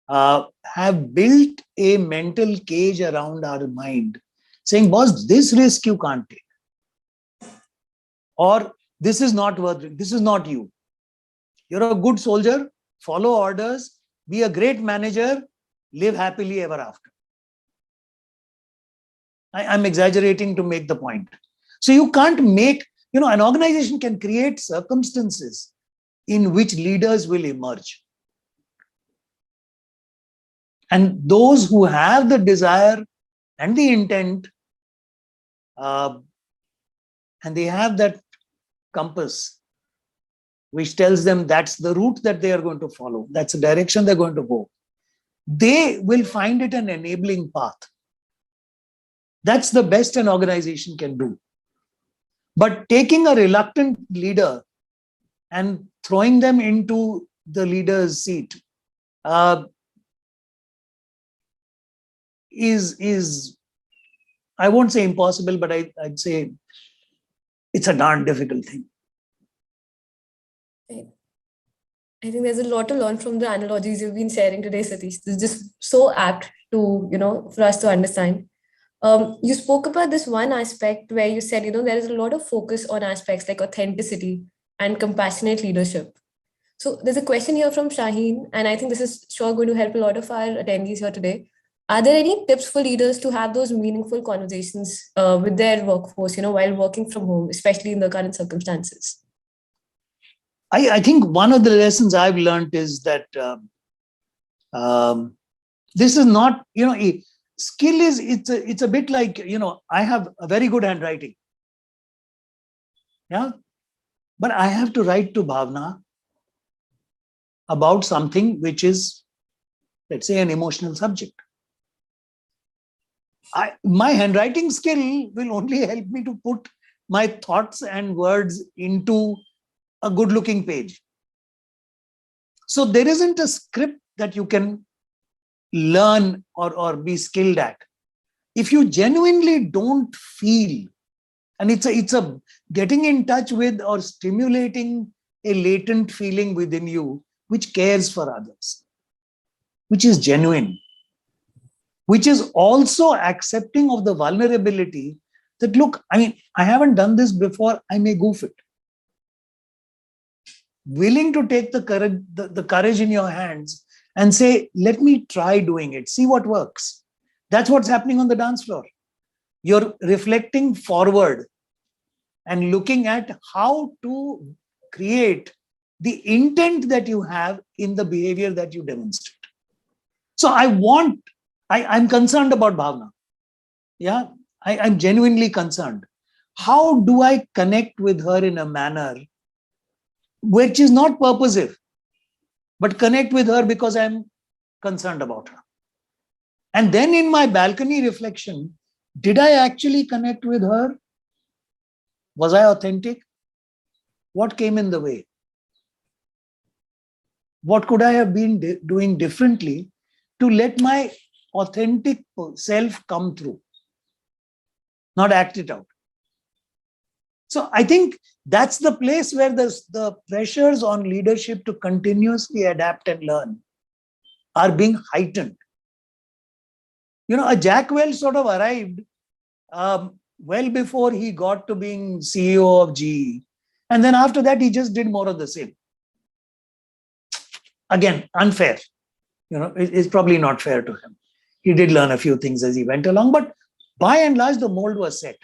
have built a mental cage around our mind, saying, boss, this risk you can't take. Or this is not worth it. This is not you. You're a good soldier, follow orders, be a great manager, live happily ever after. I'm exaggerating to make the point. So you can't make, an organization can create circumstances in which leaders will emerge. And those who have the desire and the intent, and they have that compass, which tells them that's the route that they are going to follow, that's the direction they're going to go, they will find it an enabling path. That's the best an organization can do. But taking a reluctant leader and throwing them into the leader's seat is I won't say impossible, but I'd say it's a darn difficult thing. I think there's a lot to learn from the analogies you've been sharing today, Satish. This is just so apt to, for us to understand. You spoke about this one aspect where you said, there is a lot of focus on aspects like authenticity and compassionate leadership. So there's a question here from Shaheen, and I think this is sure going to help a lot of our attendees here today. Are there any tips for leaders to have those meaningful conversations with their workforce, while working from home, especially in the current circumstances? I think one of the lessons I've learned is that this is not, skill is, it's a bit like, I have a very good handwriting. Yeah. But I have to write to Bhavna about something which is, let's say, an emotional subject. My handwriting skill will only help me to put my thoughts and words into a good looking page. So there isn't a script that you can learn or be skilled at. If you genuinely don't feel, and it's a getting in touch with or stimulating a latent feeling within you, which cares for others, which is genuine, which is also accepting of the vulnerability that, look, I haven't done this before, I may goof it. Willing to take the courage in your hands and say, let me try doing it, see what works. That's what's happening on the dance floor. You're reflecting forward and looking at how to create the intent that you have in the behavior that you demonstrate. So I'm concerned about Bhavna. Yeah, I'm genuinely concerned. How do I connect with her in a manner which is not purposive, but connect with her because I'm concerned about her? And then in my balcony reflection, did I actually connect with her? Was I authentic? What came in the way? What could I have been doing differently to let my authentic self come through, not act it out? So I think that's the place where the pressures on leadership to continuously adapt and learn are being heightened. A Jack Welch sort of arrived well before he got to being CEO of GE. And then after that, he just did more of the same. Again, unfair. It's probably not fair to him. He did learn a few things as he went along, but by and large, the mold was set.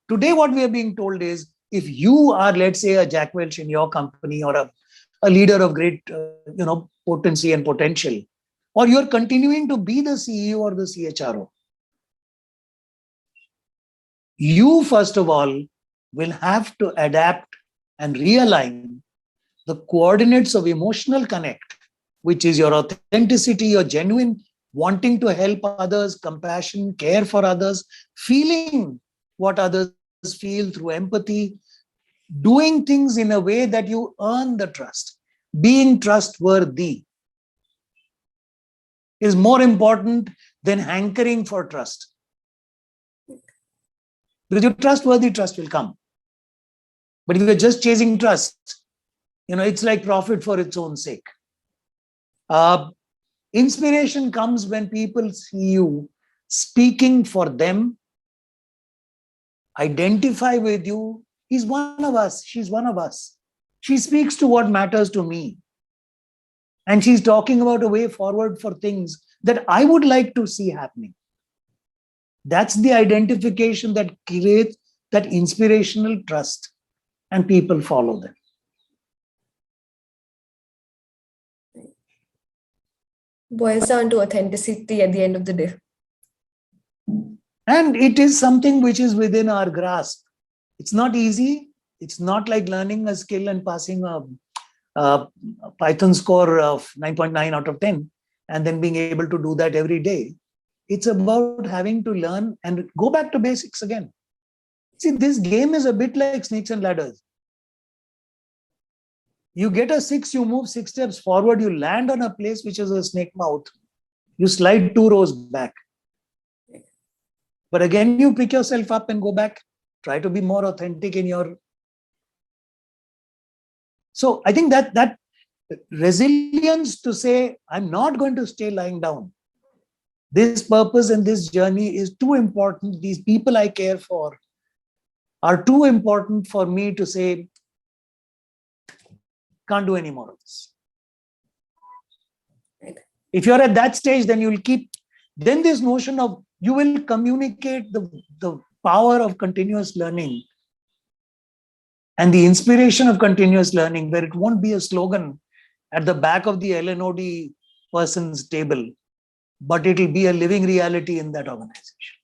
Today, what we are being told is, if you are, let's say, a Jack Welch in your company or a leader of great, potency and potential, or you're continuing to be the CEO or the CHRO, you, first of all, will have to adapt and realign the coordinates of emotional connect, which is your authenticity, your genuine wanting to help others, compassion, care for others, feeling what others feel through empathy, doing things in a way that you earn the trust, being trustworthy is more important than hankering for trust. Because you're trustworthy, trust will come. But if you're just chasing trust, it's like profit for its own sake. Inspiration comes when people see you speaking for them, identify with you. He's one of us. She's one of us. She speaks to what matters to me. And she's talking about a way forward for things that I would like to see happening. That's the identification that creates that inspirational trust, and people follow them. Boils down to authenticity at the end of the day. And it is something which is within our grasp. It's not easy. It's not like learning a skill and passing a Python score of 9.9 out of 10 and then being able to do that every day. It's about having to learn and go back to basics again. See, this game is a bit like snakes and ladders. You get a 6, you move 6 steps forward, you land on a place which is a snake mouth. You slide 2 rows back. But again, you pick yourself up and go back. Try to be more authentic in your So I think that resilience to say, I'm not going to stay lying down. This purpose and this journey is too important. These people I care for are too important for me to say, can't do any more of this. Right. If you're at that stage, then you'll keep, then this notion of you will communicate the power of continuous learning and the inspiration of continuous learning, where it won't be a slogan at the back of the LNOD person's table, but it'll be a living reality in that organization.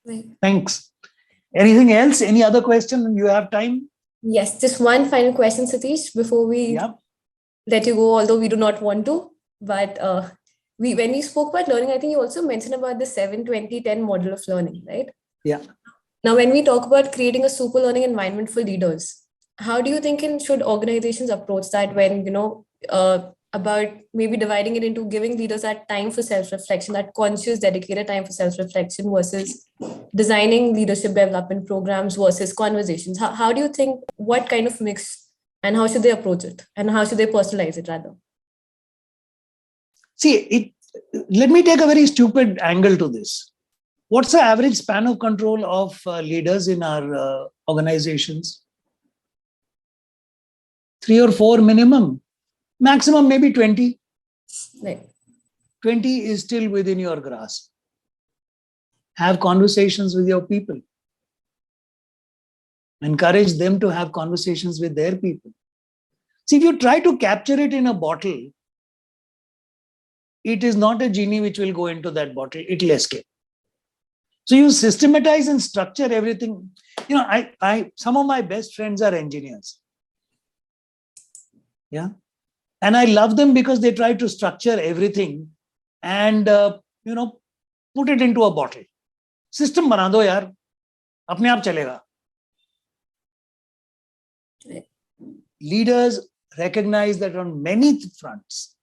Right. Thanks. Anything else? Any other question? You have time? Yes, just one final question, Satish, before we let you go, although we do not want to. But when we spoke about learning, I think you also mentioned about the 7-20-10 model of learning, right? Yeah. Now, when we talk about creating a super learning environment for leaders, how do you think should organizations approach that when, about maybe dividing it into giving leaders that time for self-reflection, that conscious, dedicated time for self-reflection versus designing leadership development programs versus conversations? How do you think, what kind of mix, and how should they approach it, and how should they personalize it rather? See, let me take a very stupid angle to this. What's the average span of control of leaders in our organizations? 3 or 4 minimum. Maximum maybe 20. Right. 20 is still within your grasp. Have conversations with your people. Encourage them to have conversations with their people. See, if you try to capture it in a bottle, it is not a genie which will go into that bottle. It will escape. So you systematize and structure everything. Some of my best friends are engineers. Yeah. And I love them because they try to structure everything and, put it into a bottle. System bana do yaar, apne aap chalega. Leaders recognize that on many fronts,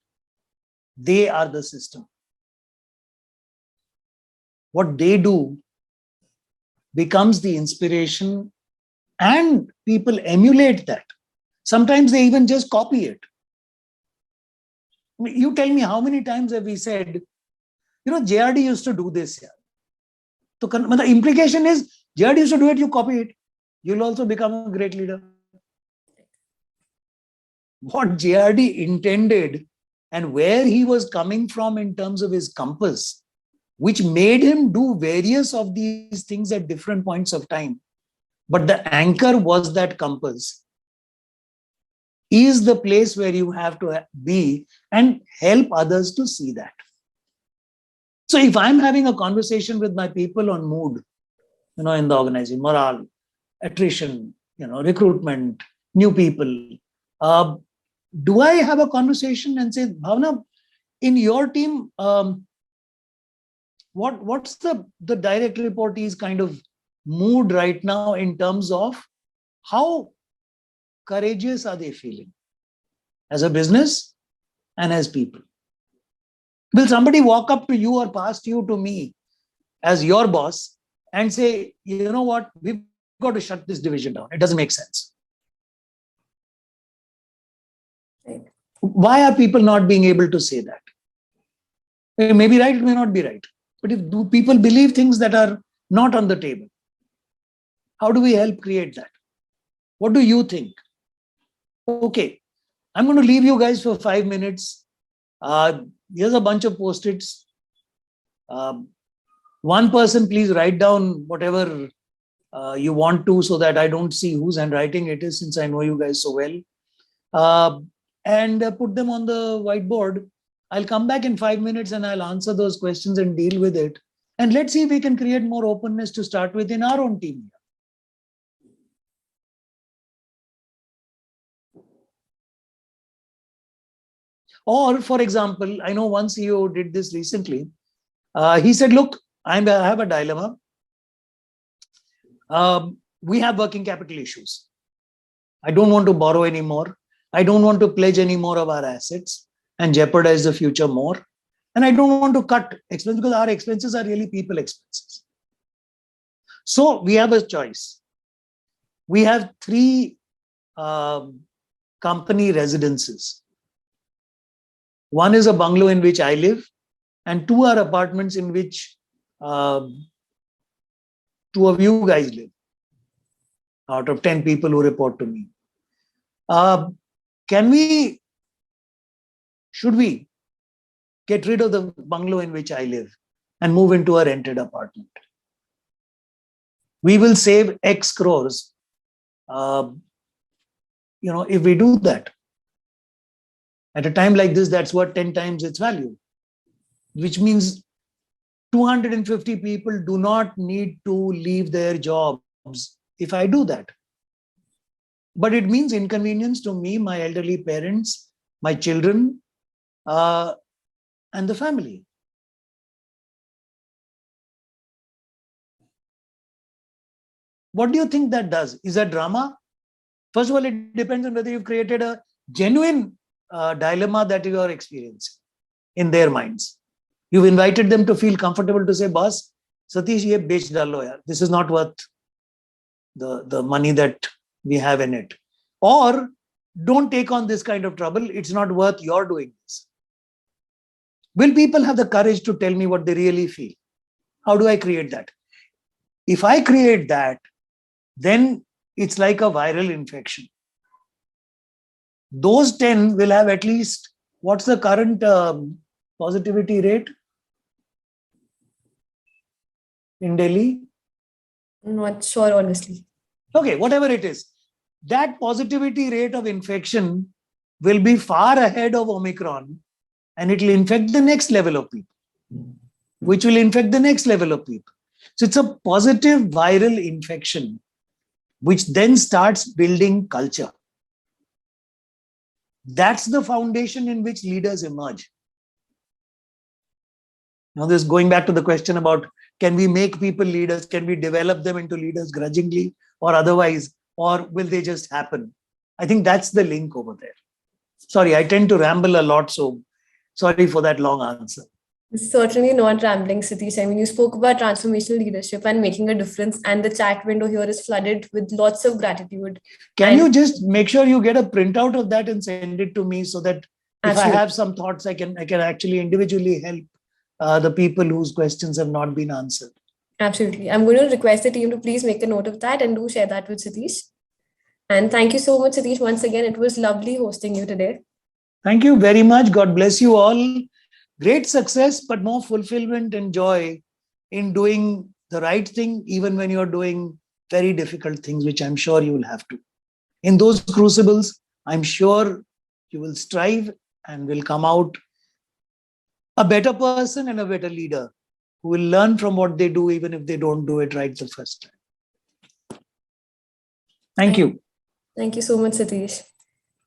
they are the system. What they do becomes the inspiration, and people emulate that. Sometimes they even just copy it. You tell me, how many times have we said, JRD used to do this here. So the implication is, JRD used to do it, you copy it. You'll also become a great leader. What JRD intended and where he was coming from in terms of his compass, which made him do various of these things at different points of time. But the anchor was that compass, is the place where you have to be and help others to see that. So if I'm having a conversation with my people on mood, in the organization, morale, attrition, recruitment, new people, do I have a conversation and say, Bhavna, in your team, what's the direct reportee's kind of mood right now in terms of how courageous are they feeling as a business and as people? Will somebody walk up to you or past you to me as your boss and say, you know what, we've got to shut this division down. It doesn't make sense. Right. Why are people not being able to say that? It may be right, it may not be right. But if do people believe things that are not on the table, how do we help create that? What do you think? Okay, I'm going to leave you guys for 5 minutes. Here's a bunch of post-its. One person, please write down whatever you want to, so that I don't see whose handwriting it is, since I know you guys so well. And put them on the whiteboard. I'll come back in 5 minutes and I'll answer those questions and deal with it. And let's see if we can create more openness to start with in our own team. Or, for example, I know one CEO did this recently. He said, look, I have a dilemma. We have working capital issues. I don't want to borrow anymore. I don't want to pledge any more of our assets and jeopardize the future more. And I don't want to cut expenses, because our expenses are really people expenses. So we have a choice. We have 3 company residences. One is a bungalow in which I live, and 2 are apartments in which 2 of you guys live, out of 10 people who report to me. Should we get rid of the bungalow in which I live and move into a rented apartment? We will save X crores, if we do that. At a time like this, that's what 10 times its value, which means 250 people do not need to leave their jobs if I do that. But it means inconvenience to me, my elderly parents, my children, and the family. What do you think that does? Is that drama? First of all, it depends on whether you've created a genuine dilemma that you are experiencing in their minds. You've invited them to feel comfortable to say, boss, Satish, ye bech dalo yaar. This is not worth the money that we have in it. Or don't take on this kind of trouble. It's not worth your doing this. Will people have the courage to tell me what they really feel? How do I create that? If I create that, then it's like a viral infection. Those 10 will have at least, what's the current positivity rate in Delhi? I'm not sure, honestly. Okay, whatever it is, that positivity rate of infection will be far ahead of Omicron, and it will infect the next level of people, which will infect the next level of people. So it's a positive viral infection, which then starts building culture. That's the foundation in which leaders emerge. Now, this going back to the question about, can we make people leaders? Can we develop them into leaders grudgingly or otherwise? Or will they just happen? I think that's the link over there. Sorry, I tend to ramble a lot, so sorry for that long answer. Certainly not rambling, Satish. I mean, you spoke about transformational leadership and making a difference, and the chat window here is flooded with lots of gratitude. Can you just make sure you get a printout of that and send it to me so that if I have some thoughts, I can actually individually help the people whose questions have not been answered. Absolutely. I'm going to request the team to please make a note of that and do share that with Satish. And thank you so much, Satish. Once again, it was lovely hosting you today. Thank you very much. God bless you all. Great success, but more fulfillment and joy in doing the right thing, even when you're doing very difficult things, which I'm sure you will have to. In those crucibles, I'm sure you will strive and will come out a better person and a better leader who will learn from what they do, even if they don't do it right the first time. Thank you. Thank you so much, Satish.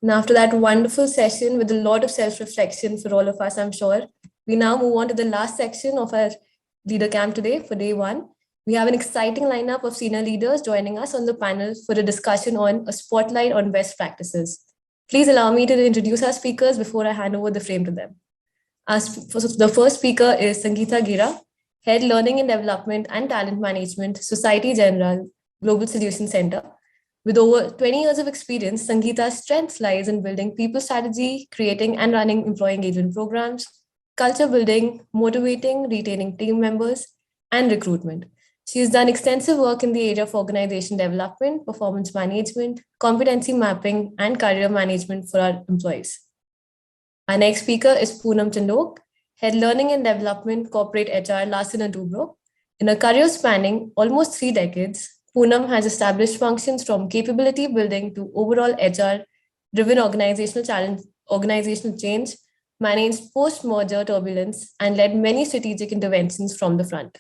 And after that wonderful session with a lot of self-reflection for all of us, I'm sure, we now move on to the last section of our leader camp today for day 1. We have an exciting lineup of senior leaders joining us on the panel for a discussion on a spotlight on best practices. Please allow me to introduce our speakers before I hand over the frame to them. The first speaker is Sangeeta Gira, Head Learning and Development and Talent Management, Society General, Global Solution Center. With over 20 years of experience, Sangeeta's strength lies in building people strategy, creating and running employee engagement programs, culture building, motivating, retaining team members, and recruitment. She has done extensive work in the area of organization development, performance management, competency mapping, and career management for our employees. Our next speaker is Poonam Chandok, Head Learning and Development, Corporate HR, Larsen & Toubro. In a career spanning almost 3 decades, Poonam has established functions from capability building to overall HR-driven organizational change, managed post-merger turbulence, and led many strategic interventions from the front.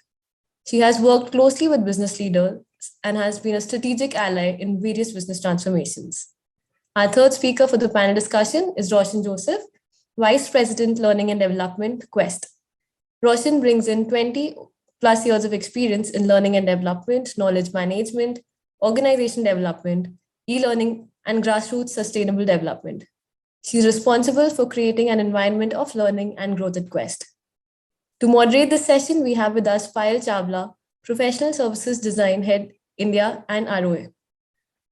She has worked closely with business leaders and has been a strategic ally in various business transformations. Our third speaker for the panel discussion is Roshan Joseph, Vice President, Learning and Development, Quest. Roshan brings in 20 plus years of experience in learning and development, knowledge management, organization development, e-learning, and grassroots sustainable development. She's responsible for creating an environment of learning and growth at Quest. To moderate this session, we have with us Payal Chawla, Professional Services Design Head, India and ROA.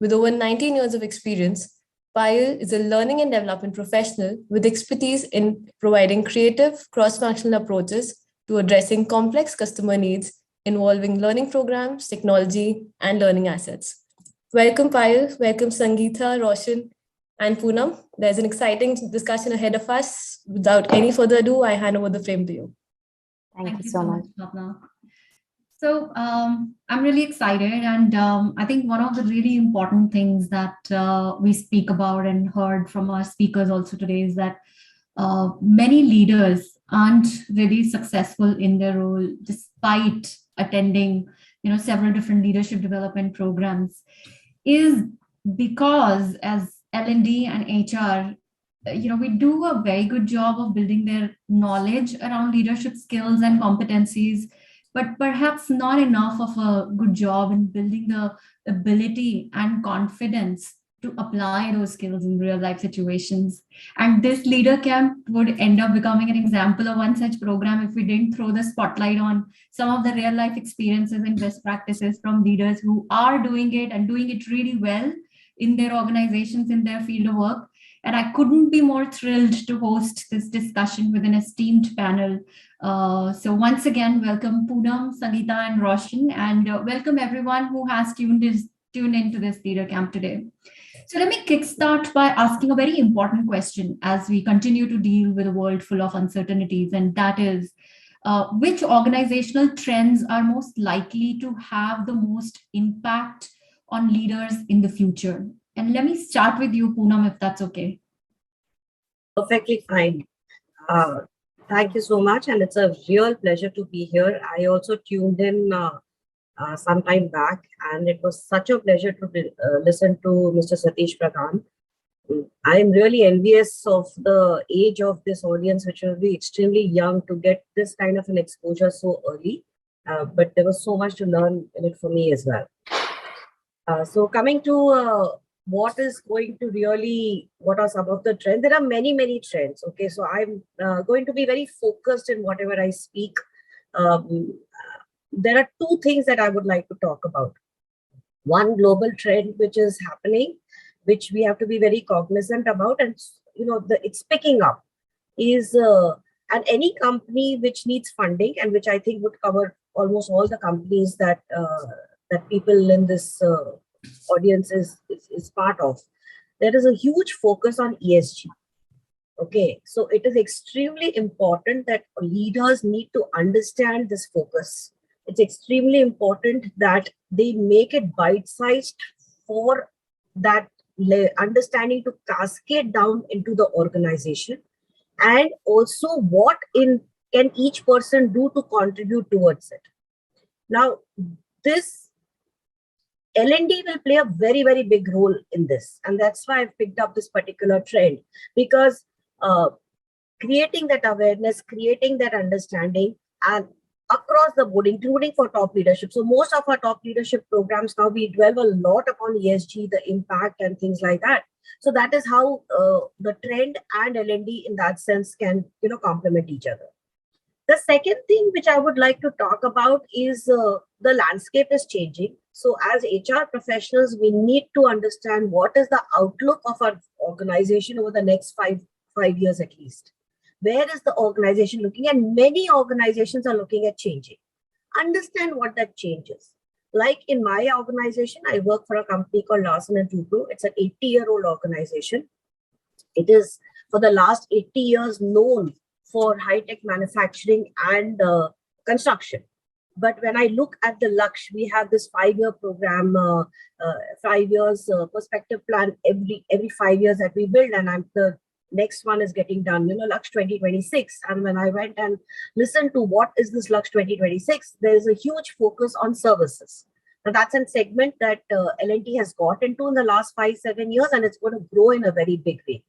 With over 19 years of experience, Payal is a learning and development professional with expertise in providing creative, cross-functional approaches to addressing complex customer needs involving learning programs, technology, and learning assets. Welcome, Payal. Welcome, Sangeeta, Roshan, and Poonam. There's an exciting discussion ahead of us. Without any further ado, I hand over the frame to you. Thank you so much, Bhavna. So I'm really excited, and I think one of the really important things that we speak about and heard from our speakers also today is that many leaders aren't really successful in their role despite attending, several different leadership development programs, is because as L&D and HR, we do a very good job of building their knowledge around leadership skills and competencies, but perhaps not enough of a good job in building the ability and confidence to apply those skills in real life situations. And this leader camp would end up becoming an example of one such program if we didn't throw the spotlight on some of the real life experiences and best practices from leaders who are doing it and doing it really well in their organizations, in their field of work. And I couldn't be more thrilled to host this discussion with an esteemed panel. So once again, welcome Poonam, Sangeeta, and Roshan, and welcome everyone who has tuned into this leader camp today. So let me kickstart by asking a very important question as we continue to deal with a world full of uncertainties, and that is, which organizational trends are most likely to have the most impact on leaders in the future? And let me start with you, Poonam, if that's okay. Perfectly fine. Thank you so much. And it's a real pleasure to be here. I also tuned in some time back, and it was such a pleasure to listen to Mr. Satish Pradhan. I'm really envious of the age of this audience, which will be extremely young to get this kind of an exposure so early. But there was so much to learn in it for me as well. So coming to what is going to really, what are some of the trends? There are many, many trends. Okay, so I'm going to be very focused in whatever I speak. There are two things that I would like to talk about. One global trend which is happening, which we have to be very cognizant about, and it's picking up, is and any company which needs funding, and which I think would cover almost all the companies that that people in this audience is part of. There is a huge focus on ESG. Okay, so it is extremely important that leaders need to understand this focus. It's extremely important that they make it bite-sized for that understanding to cascade down into the organization, and also what can each person do to contribute towards it. Now, this L&D will play a very, very big role in this. And that's why I've picked up this particular trend, because creating that awareness, creating that understanding, and across the board, including for top leadership. So most of our top leadership programs now, we dwell a lot upon ESG, the impact and things like that. So that is how the trend and L&D in that sense can, complement each other. The second thing which I would like to talk about is the landscape is changing. So as HR professionals, we need to understand what is the outlook of our organization over the next five years at least. Where is the organization looking? And many organizations are looking at changing. Understand what that change is. Like in my organization, I work for a company called Larsen & Toubro. It's an 80-year-old organization. It is for the last 80 years known for high-tech manufacturing and construction. But when I look at the Laksh, we have this 5-year program, 5 years perspective plan every 5 years that we build, and the next one is getting done, Laksh 2026. And when I went and listened to what is this Laksh 2026, there is a huge focus on services. Now that's a segment that L&T has got into in the last 5-7 years, and it's going to grow in a very big way.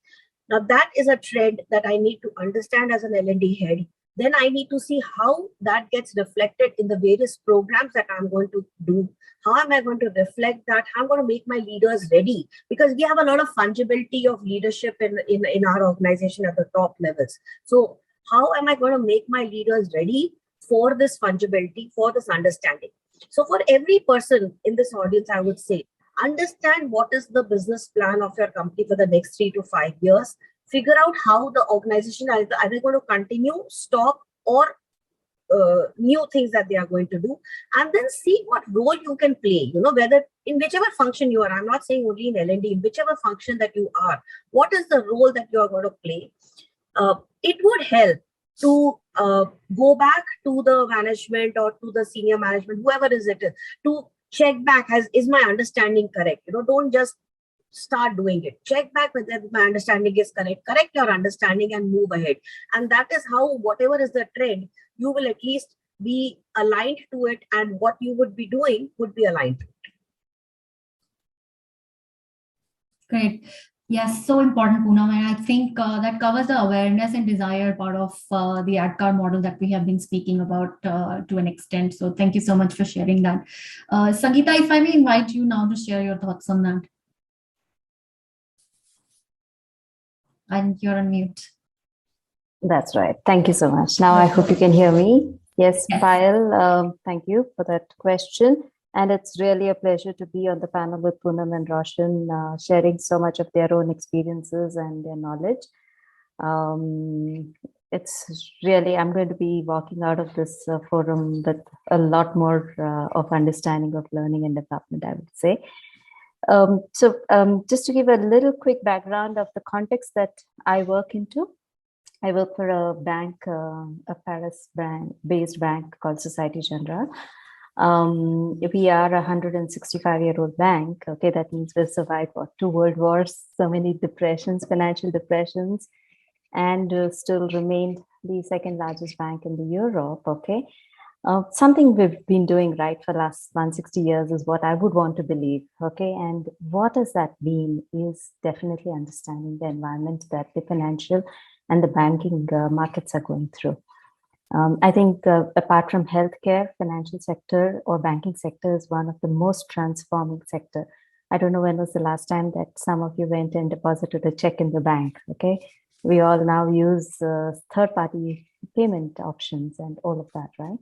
Now that is a trend that I need to understand as an L&D head. Then I need to see how that gets reflected in the various programs that I'm going to do. How am I going to reflect that? How I'm going to make my leaders ready? Because we have a lot of fungibility of leadership in our organization at the top levels. So how am I going to make my leaders ready for this fungibility, for this understanding? So for every person in this audience, I would say, understand what is the business plan of your company for the next 3 to 5 years, figure out how the organization are either going to continue, stop, or new things that they are going to do, and then see what role you can play, whether in whichever function you are. I'm not saying only in L&D, in whichever function that you are, what is the role that you are going to play. It would help to go back to the management or to the senior management, whoever is it, to check back, is my understanding correct? Don't just start doing it. Check back whether my understanding is correct. Correct your understanding and move ahead. And that is how, whatever is the trend, you will at least be aligned to it, and what you would be doing would be aligned to it. Great. Yes, so important, Poonam. And I think that covers the awareness and desire part of the Edcar model that we have been speaking about to an extent. So thank you so much for sharing that. Sangeeta, if I may invite you now to share your thoughts on that. And you're on mute. That's right. Thank you so much. Now I hope you can hear me. Yes, Payal, thank you for that question. And it's really a pleasure to be on the panel with Poonam and Roshan, sharing so much of their own experiences and their knowledge. It's really, I'm going to be walking out of this forum with a lot more of understanding of learning and development, I would say. Just to give a little quick background of the context that I work into. I work for a bank, a Paris-based bank called Société Générale. We are a 165-year-old bank. Okay, that means we've survived 2 world wars, so many depressions, financial depressions, and still remained the 2nd largest bank in the Europe. Okay, something we've been doing right for the last 160 years is what I would want to believe. Okay, and what does that mean is definitely understanding the environment that the financial and the banking markets are going through. I think apart from healthcare, financial sector or banking sector is one of the most transforming sector. I don't know when was the last time that some of you went and deposited a check in the bank. Okay, we all now use third-party payment options and all of that, right?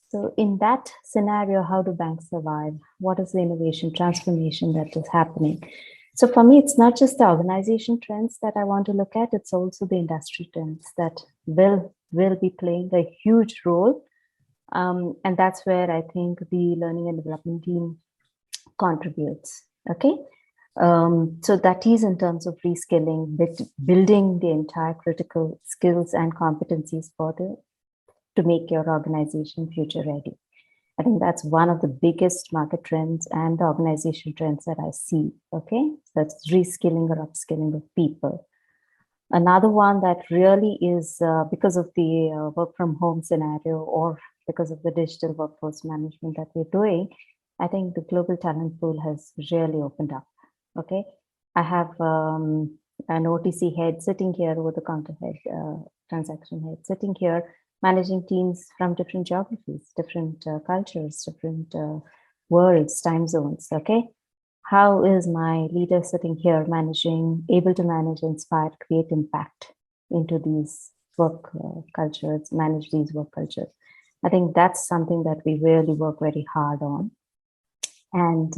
So in that scenario, how do banks survive? What is the innovation transformation that is happening? So for me, it's not just the organization trends that I want to look at, it's also the industry trends that will be playing a huge role. And that's where I think the learning and development team contributes, okay? So that is in terms of reskilling, building the entire critical skills and competencies to make your organization future ready. I think that's one of the biggest market trends and the organization trends that I see, okay? That's reskilling or upskilling of people. Another one that really is because of the work from home scenario or because of the digital workforce management that we're doing, I think the global talent pool has really opened up, okay? I have an OTC head sitting here, over the counter head, transaction head sitting here, managing teams from different geographies, different cultures, different worlds, time zones, okay? How is my leader sitting here able to manage, inspire, create impact into these work cultures, manage these work cultures? I think that's something that we really work very hard on. And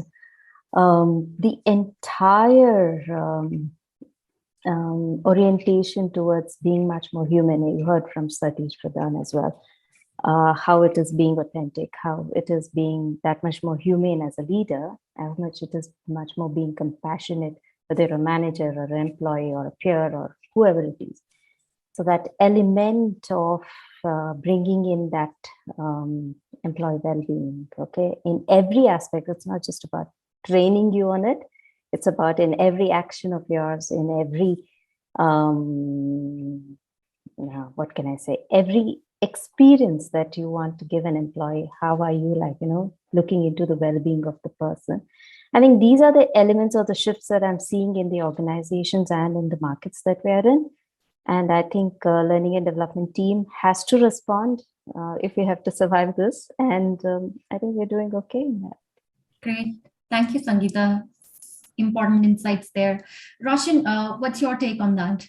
the entire orientation towards being much more human. You heard from Satish Pradhan as well, how it is being authentic, how it is being that much more humane as a leader, how much it is much more being compassionate, whether you're a manager or an employee or a peer or whoever it is. So that element of bringing in that employee well-being, okay, in every aspect. It's not just about training you on it. It's about in every action of yours, in every, what can I say, every experience that you want to give an employee. How are you looking into the well-being of the person? I think these are the elements or the shifts that I'm seeing in the organizations and in the markets that we're in. And I think learning and development team has to respond if we have to survive this. And I think we're doing okay in that. Great. Thank you, Sangeeta. Important insights there. Roshan, what's your take on that?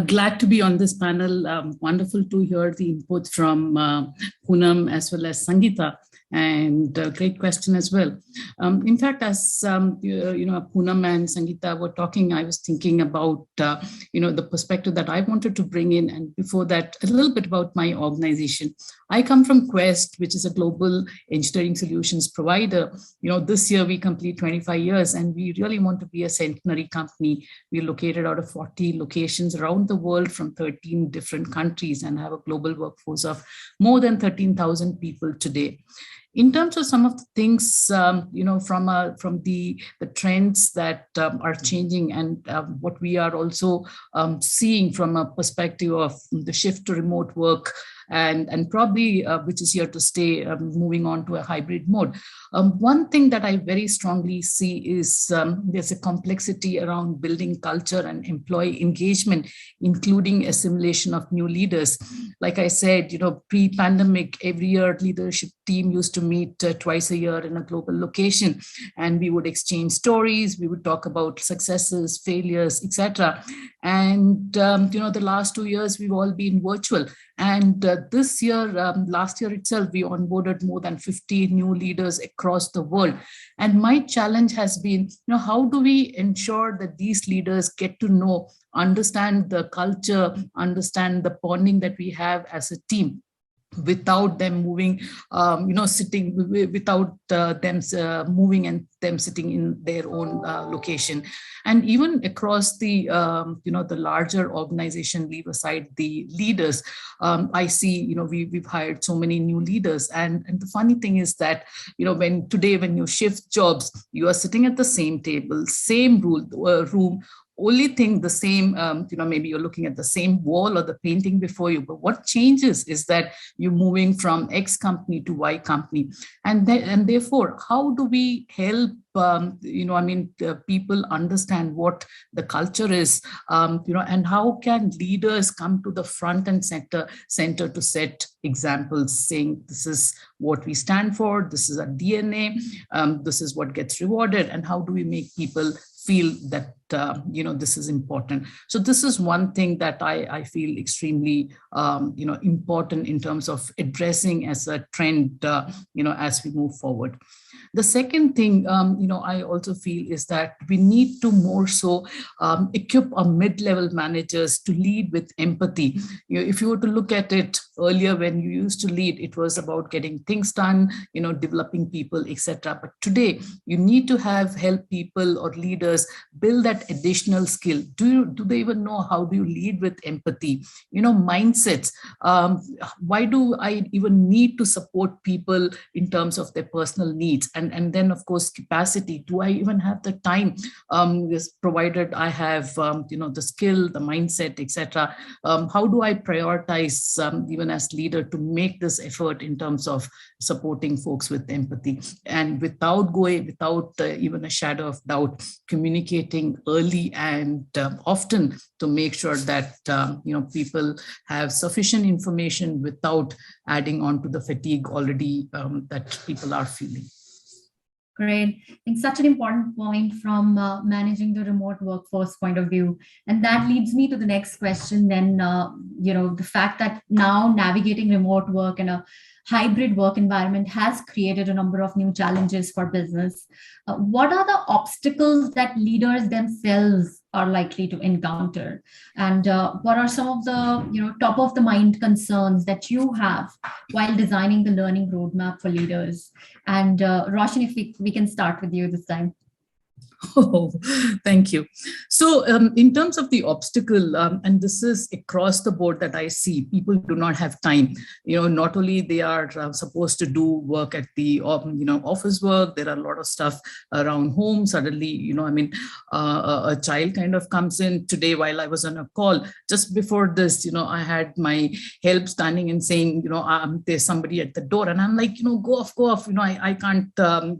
Glad to be on this panel. Wonderful to hear the input from Poonam as well as Sangeeta. and great question as well. In fact, as Poonam and Sangeeta were talking, I was thinking about the perspective that I wanted to bring in, and before that, a little bit about my organization. I come from Quest, which is a global engineering solutions provider. This year we complete 25 years, and we really want to be a centenary company. We're located out of 40 locations around the world from 13 different countries and have a global workforce of more than 13,000 people today. In terms of some of the things, from the trends that are changing, and what we are also seeing from a perspective of the shift to remote work, and probably which is here to stay, moving on to a hybrid mode. One thing that I very strongly see is there's a complexity around building culture and employee engagement, including assimilation of new leaders. Like I said, pre-pandemic, every year leadership team used to meet twice a year in a global location, and we would exchange stories, we would talk about successes, failures, etc. And the last 2 years we've all been virtual. And this year, last year itself, we onboarded more than 50 new leaders across the world. And my challenge has been, how do we ensure that these leaders get to know, understand the culture, understand the bonding that we have as a team, without them moving, sitting, without them moving and them sitting in their own location. And even across the, the larger organization, leave aside the leaders, I see, we've hired so many new leaders. And the funny thing is that, when you shift jobs, you are sitting at the same table, same room, only thing the same, maybe you're looking at the same wall or the painting before you, but what changes is that you're moving from X company to Y company. And therefore, how do we help people understand what the culture is, and how can leaders come to the front and center to set examples, saying this is what we stand for, this is our DNA, this is what gets rewarded, and how do we make people feel that this is important. So this is one thing that I feel extremely important in terms of addressing as a trend as we move forward. The second thing I also feel is that we need to more so equip our mid-level managers to lead with empathy. If you were to look at it earlier, when you used to lead, it was about getting things done, developing people, etc. But today you need to help people or leaders build that additional skill. Do they even know how do you lead with empathy? Mindsets. Why do I even need to support people in terms of their personal needs? And then, of course, capacity. Do I even have the time? Provided I have, the skill, the mindset, etc. How do I prioritize, even as leader, to make this effort in terms of supporting folks with empathy, and without even a shadow of doubt, communicating early and often to make sure that people have sufficient information without adding on to the fatigue already that people are feeling. Great. I think such an important point from managing the remote workforce point of view. And that leads me to the next question then, the fact that now navigating remote work and a hybrid work environment has created a number of new challenges for business. What are the obstacles that leaders themselves are likely to encounter? And what are some of the top of the mind concerns that you have while designing the learning roadmap for leaders? And Roshan, if we can start with you this time. Oh, thank you. So in terms of the obstacle, and this is across the board that I see, people do not have time. Not only they are supposed to do work at the office work, there are a lot of stuff around home. Suddenly, a child kind of comes in. Today, while I was on a call, just before this, I had my help standing and saying, there's somebody at the door, and I'm like, go off. I can't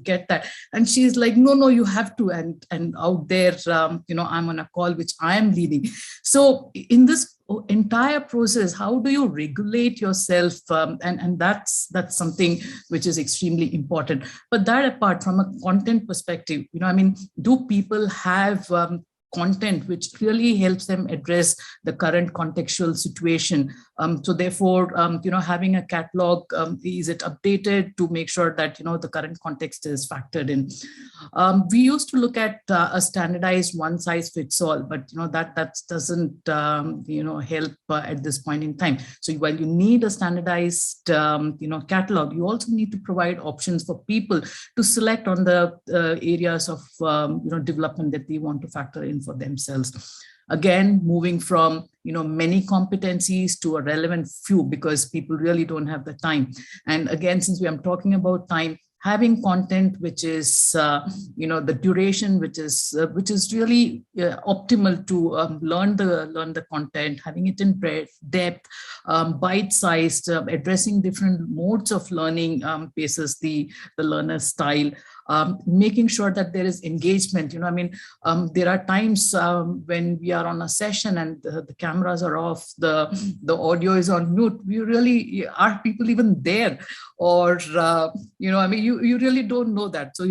get that. And she's like, no, you have to. And out there, I'm on a call which I am leading. So in this entire process, how do you regulate yourself? And that's something which is extremely important. But that apart, from a content perspective, do people have content which really helps them address the current contextual situation. So therefore, having a catalog, is it updated to make sure that, the current context is factored in. We used to look at a standardized one size fits all, but that doesn't help at this point in time. So while you need a standardized catalog, you also need to provide options for people to select on the areas of development that they want to factor in for themselves. Again, moving from many competencies to a relevant few, because people really don't have the time. And again, since I'm talking about time, having content which is the duration which is really optimal to learn the content, having it in breadth, depth, bite-sized, addressing different modes of learning basis the learner style. Making sure that there is engagement. There are times when we are on a session and the cameras are off, the audio is on mute. Are people even there? Or, you really don't know that. So,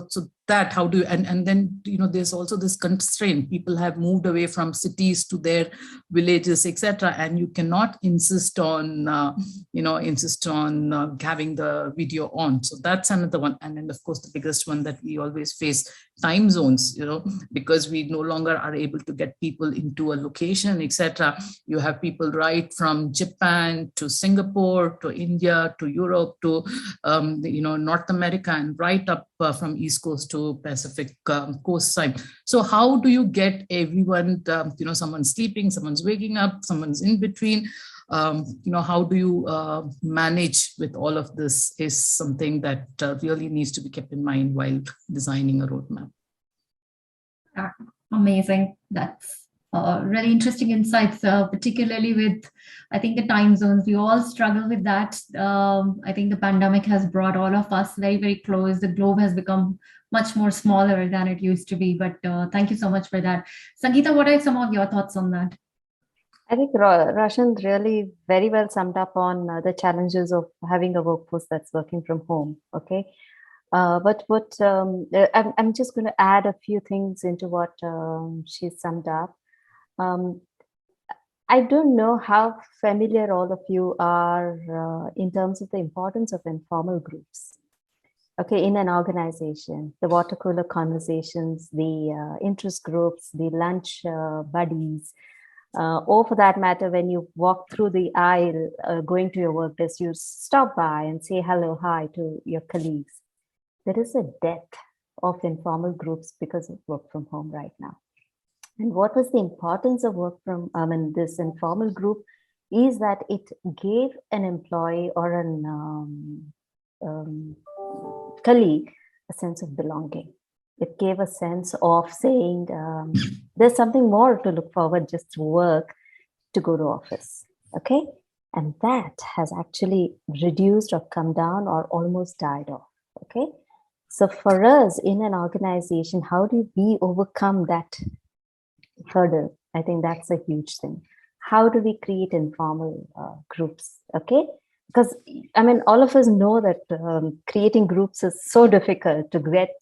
so that, how do you, and then, there's also this constraint. People have moved away from cities to their villages, etc. And you cannot insist on, having the video on. So that's another one. And then, of course, the biggest one that we always face, time zones, because we no longer are able to get people into a location, etc. You have people right from Japan to Singapore to India to Europe to North America, and right up from East Coast to Pacific coast side. So how do you get everyone? Someone's sleeping, someone's waking up, someone's in between. How do you manage with all of this is something that really needs to be kept in mind while designing a roadmap. Amazing. That's really interesting insights, particularly with, I think, the time zones. We all struggle with that. I think the pandemic has brought all of us very, very close. The globe has become much more smaller than it used to be. But thank you so much for that. Sangeeta, what are some of your thoughts on that? I think Roshan really very well summed up on the challenges of having a workforce that's working from home. Okay. But what I'm just going to add a few things into what she summed up. I don't know how familiar all of you are in terms of the importance of informal groups. Okay, in an organization, the water cooler conversations, the interest groups, the lunch buddies, or for that matter, when you walk through the aisle going to your workplace, you stop by and say hello, hi to your colleagues. There is a dearth of informal groups because of work from home right now. And what was the importance of this informal group is that it gave an employee or an colleague a sense of belonging. It gave a sense of saying there's something more to look forward just to work, to go to office. Okay. And that has actually reduced or come down or almost died off. Okay. So for us in an organization, how do we overcome that hurdle? I think that's a huge thing. How do we create informal groups? Okay. Because all of us know that creating groups is so difficult to get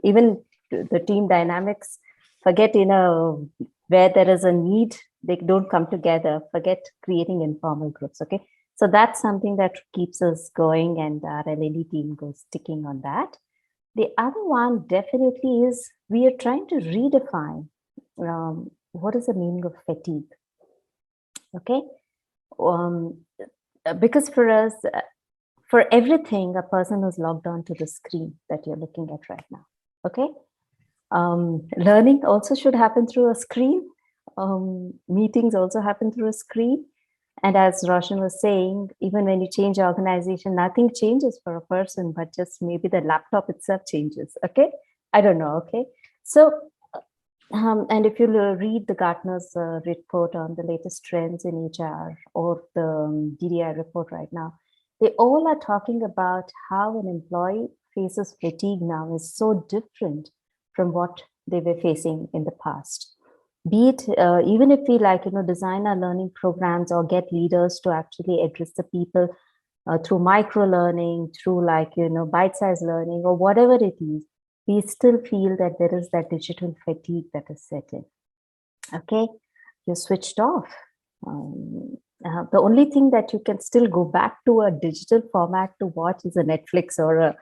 even the team dynamics. Forget, where there is a need, they don't come together. Forget creating informal groups. Okay. So that's something that keeps us going, and our LLE team goes sticking on that. The other one definitely is we are trying to redefine what is the meaning of fatigue. Okay. Because for us, for everything, a person is logged on to the screen that you're looking at right now. Okay. Learning also should happen through a screen. Meetings also happen through a screen. And as Roshan was saying, even when you change organization, nothing changes for a person, but just maybe the laptop itself changes. Okay. I don't know. Okay. So, and if you read the Gartner's report on the latest trends in HR or the DDI report right now, they all are talking about how an employee faces fatigue now is so different from what they were facing in the past. Be it even if we design our learning programs or get leaders to actually address the people through micro learning, through bite-sized learning or whatever it is, we still feel that there is that digital fatigue that is setting. Okay, you're switched off. The only thing that you can still go back to a digital format to watch is a Netflix or a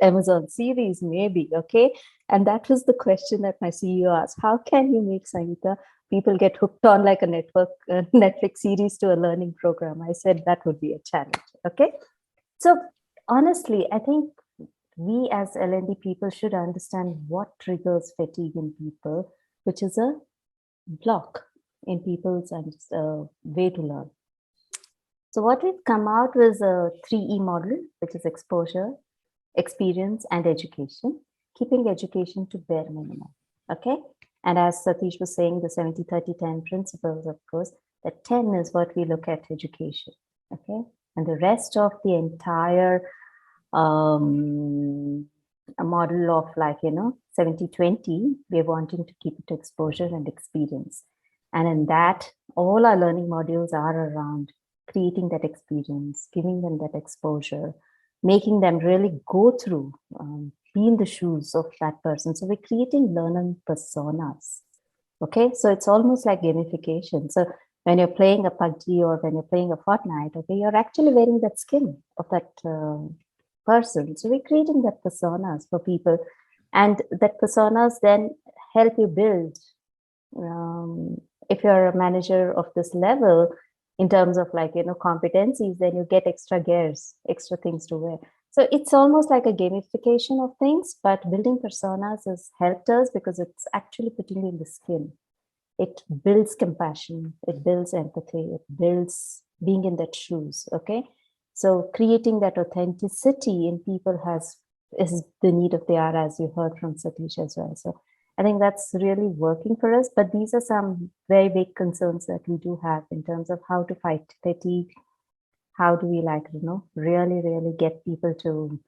Amazon series, maybe. Okay, and that was the question that my CEO asked: how can you make, Sangeeta, people get hooked on like a Netflix series to a learning program? I said that would be a challenge. Okay, so honestly, I think we as L&D people should understand what triggers fatigue in people, which is a block in people's way to learn. So what we've come out was a 3E model, which is exposure, experience, and education, keeping education to bare minimum. Okay. And as Satish was saying, the 70-30-10 principles, of course, that 10 is what we look at education. Okay. And the rest of the entire a model of 70-20, we're wanting to keep it to exposure and experience. And in that, all our learning modules are around creating that experience, giving them that exposure, making them really go through, be in the shoes of that person. So we're creating learning personas. Okay, so it's almost like gamification. So when you're playing a PUBG or when you're playing a Fortnite, okay, you're actually wearing that skin of that person. So we're creating that personas for people, and that personas then help you build. If you're a manager of this level, in terms of competencies, then you get extra gears, extra things to wear. So it's almost like a gamification of things, but building personas has helped us because it's actually putting you in the skin. It builds compassion, it builds empathy, it builds being in that shoes. Okay. So creating that authenticity in people is the need of the hour, as you heard from Satish as well. So I think that's really working for us. But these are some very big concerns that we do have in terms of how to fight fatigue. How do we really, really get people to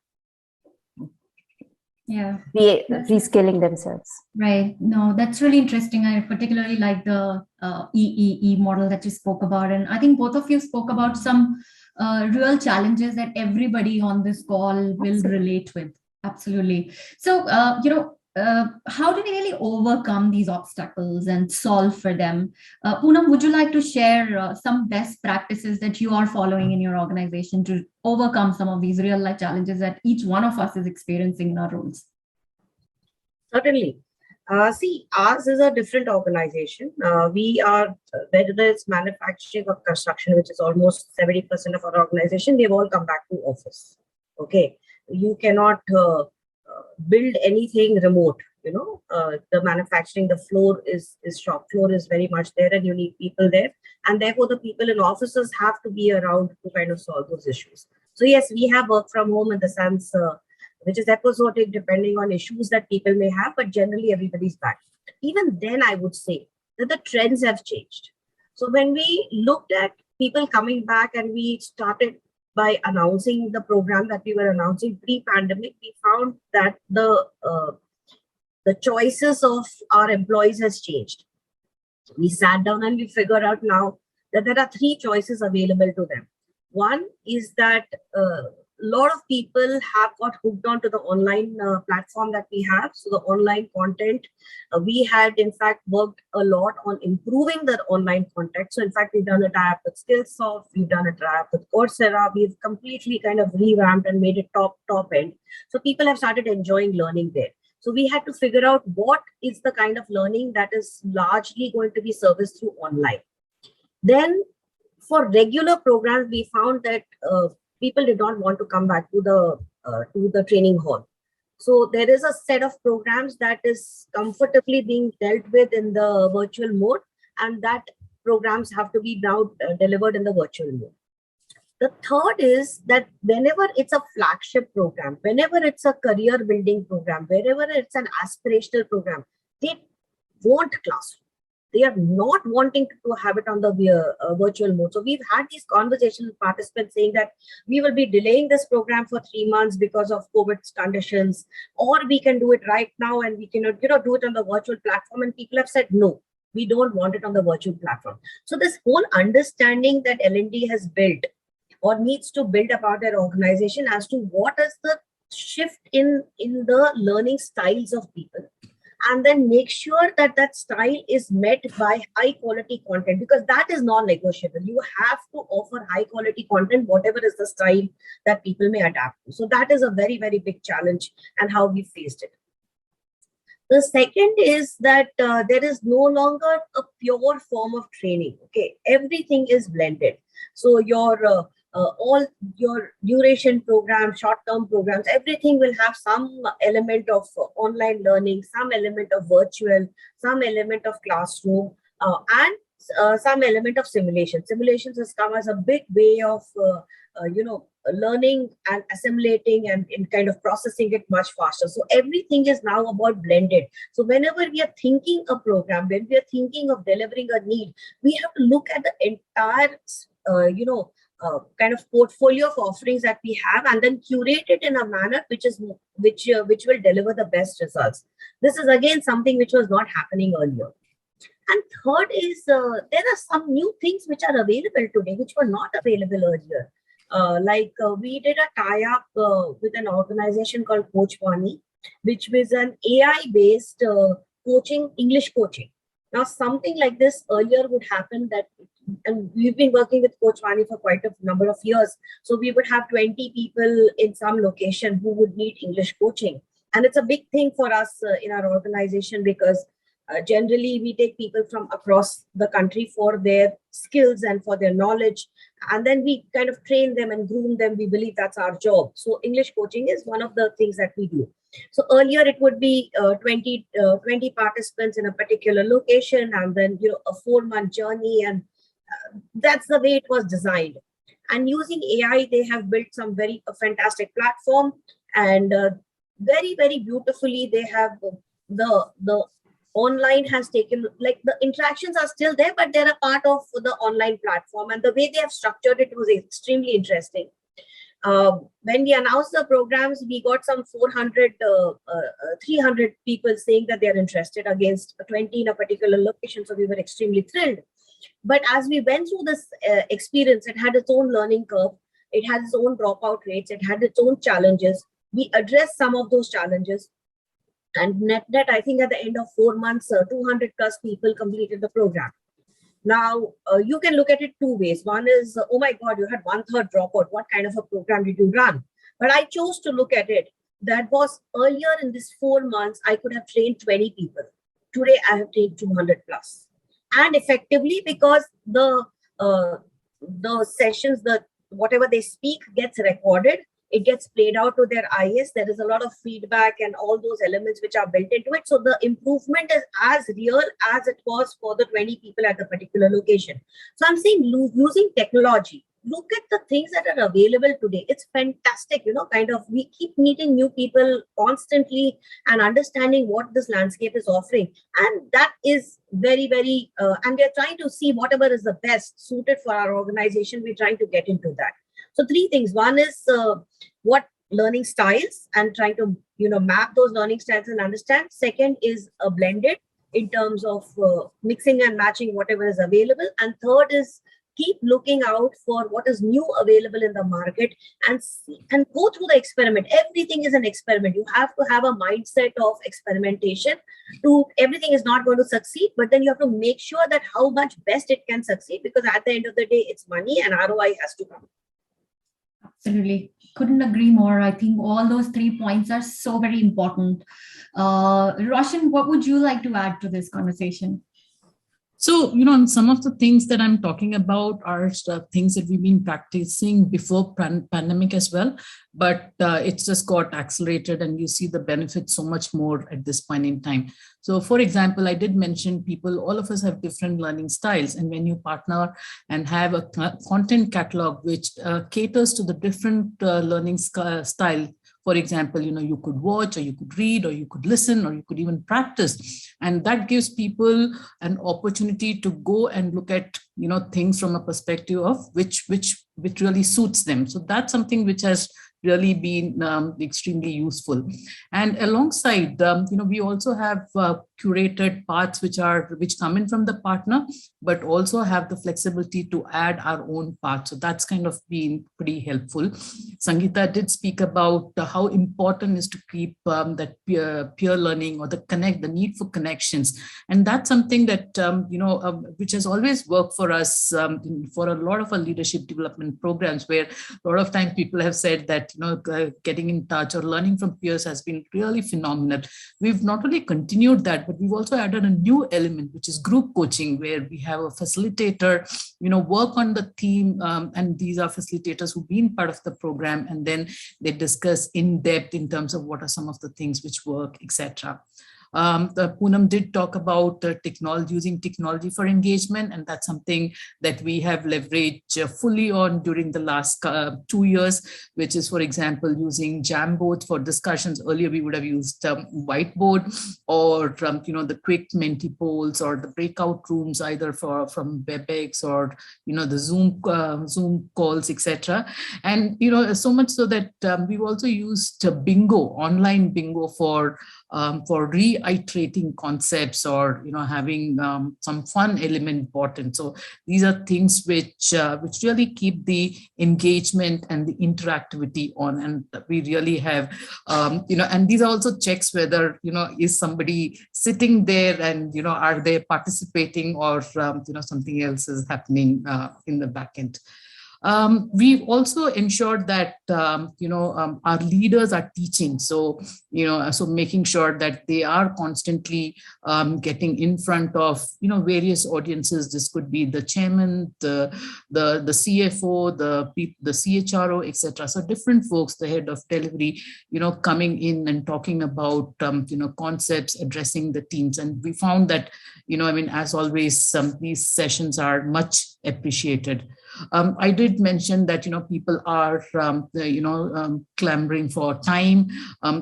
be reskilling themselves? Right. No, that's really interesting. I particularly like the EEE model that you spoke about. And I think both of you spoke about some real challenges that everybody on this call will relate with. Absolutely. So, how do we really overcome these obstacles and solve for them? Poonam, would you like to share some best practices that you are following in your organization to overcome some of these real life challenges that each one of us is experiencing in our roles? Certainly. See, ours is a different organization. We are, whether it's manufacturing or construction, which is almost 70% of our organization, they've all come back to office. Okay. You cannot build anything remote. The manufacturing, the floor is shop floor is very much there, and you need people there. And therefore, the people in offices have to be around to kind of solve those issues. So yes, we have work from home in the sense, which is episodic depending on issues that people may have, but generally everybody's back. Even then, I would say that the trends have changed. So when we looked at people coming back and we started by announcing the program that we were announcing pre-pandemic, we found that the choices of our employees has changed. We sat down and we figured out now that there are 3 choices available to them. One is that a lot of people have got hooked onto the online platform that we have. So the online content, we had in fact worked a lot on improving the online content. So in fact, we've done a tie-up with Skillsoft, we've done a tie-up with Coursera, we've completely kind of revamped and made it top end. So people have started enjoying learning there. So we had to figure out what is the kind of learning that is largely going to be serviced through online. Then for regular programs, we found that people did not want to come back to the training hall. So there is a set of programs that is comfortably being dealt with in the virtual mode, and that programs have to be now delivered in the virtual mode. The third is that whenever it's a flagship program, whenever it's a career building program, wherever it's an aspirational program, they want classroom. They are not wanting to have it on the virtual mode. So we've had these conversations with participants saying that we will be delaying this program for 3 months because of COVID conditions, or we can do it right now and we can do it on the virtual platform. And people have said, no, we don't want it on the virtual platform. So this whole understanding that L&D has built or needs to build about their organization as to what is the shift in the learning styles of people, and then make sure that that style is met by high quality content, because that is non-negotiable. You have to offer high quality content, whatever is the style that people may adapt to. So that is a very, very big challenge, and how we faced it. The second is that there is no longer a pure form of training. Okay, everything is blended. So your all your duration programs, short-term programs, everything will have some element of online learning, some element of virtual, some element of classroom, and some element of simulation. Simulations has come as a big way of learning and assimilating and in kind of processing it much faster. So everything is now about blended. So whenever we are thinking a program, when we are thinking of delivering a need, we have to look at the entire kind of portfolio of offerings that we have, and then curate it in a manner which will deliver the best results. This is again something which was not happening earlier. And third is there are some new things which are available today which were not available earlier. We did a tie-up with an organization called Coach Vani, which was an AI-based coaching, English coaching. Now, something like this earlier would happen and we've been working with Coach Vani for quite a number of years. So we would have 20 people in some location who would need English coaching. And it's a big thing for us in our organization, because generally we take people from across the country for their skills and for their knowledge, and then we kind of train them and groom them. We believe that's our job. So English coaching is one of the things that we do. So earlier it would be 20 participants in a particular location, and then a 4-month journey, and that's the way it was designed. And using AI, they have built some very fantastic platform, and very, very beautifully they have the online has taken, like, the interactions are still there, but they're a part of the online platform, and the way they have structured it was extremely interesting. When we announced the programs, we got some 300 people saying that they're interested against 20 in a particular location. So we were extremely thrilled. But as we went through this experience, it had its own learning curve. It had its own dropout rates. It had its own challenges. We addressed some of those challenges. And net, I think at the end of 4 months, 200 plus people completed the program. Now, you can look at it two ways. One is, oh my God, you had 1/3 dropout. What kind of a program did you run? But I chose to look at it. That was earlier in this 4 months, I could have trained 20 people. Today, I have trained 200 plus. And effectively, because the sessions, whatever they speak gets recorded, it gets played out to their IS. There is a lot of feedback and all those elements which are built into it. So the improvement is as real as it was for the 20 people at the particular location. So I'm saying using technology. Look at the things that are available today. It's fantastic, we keep meeting new people constantly and understanding what this landscape is offering. And that is very, very, and we're trying to see whatever is the best suited for our organization. We're trying to get into that. So 3 things. One is what learning styles, and trying to map those learning styles and understand. Second is a blended in terms of mixing and matching whatever is available. And third is keep looking out for what is new available in the market, and go through the experiment. Everything is an experiment. You have to have a mindset of experimentation. Everything is not going to succeed, but then you have to make sure that how much best it can succeed, because at the end of the day, it's money and ROI has to come. Absolutely. Couldn't agree more. I think all those 3 points are so very important. Roshan, what would you like to add to this conversation? So, some of the things that I'm talking about are things that we've been practicing before pandemic as well, but it's just got accelerated, and you see the benefits so much more at this point in time. So, for example, I did mention all of us have different learning styles, and when you partner and have a content catalog which caters to the different learning style. For example, you could watch, or you could read, or you could listen, or you could even practice. And that gives people an opportunity to go and look at, things from a perspective of which really suits them. So that's something which has really been extremely useful. And alongside, we also have curated paths which come in from the partner, but also have the flexibility to add our own path. So that's kind of been pretty helpful. Sangeeta did speak about how important is to keep that peer learning or the need for connections. And that's something that, which has always worked for us for a lot of our leadership development programs, where a lot of times people have said that, getting in touch or learning from peers has been really phenomenal. We've not only continued that, but we've also added a new element, which is group coaching, where we have a facilitator, work on the theme, and these are facilitators who've been part of the program, and then they discuss in depth in terms of what are some of the things which work, etc. Poonam did talk about using technology for engagement, and that's something that we have leveraged fully on during the last 2 years, which is, for example, using Jamboards for discussions. Earlier, we would have used whiteboard or the quick Menti polls or the breakout rooms, either from WebEx or the Zoom calls, etc. And so much so that we've also used online bingo for reiterating concepts or having some fun element important. So these are things which really keep the engagement and the interactivity on, and we really have and these are also checks whether is somebody sitting there and are they participating or something else is happening in the back end. We've also ensured that our leaders are teaching, so making sure that they are constantly getting in front of various audiences. This could be the chairman, the CFO, the CHRO, etc. So different folks, the head of delivery, coming in and talking about concepts, addressing the teams. And we found that as always, these sessions are much appreciated. I did mention that people are clamoring for time,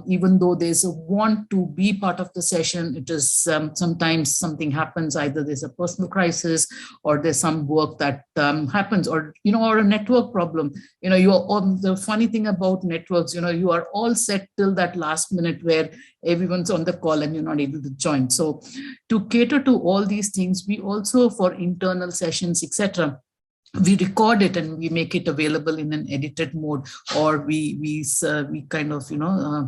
even though there's a want to be part of the session. It is sometimes something happens, either there's a personal crisis or there's some work that happens, or or a network problem. The funny thing about networks, you are all set till that last minute where everyone's on the call and you're not able to join. So to cater to all these things, we also, for internal sessions, etc., we record it and we make it available in an edited mode, or we kind of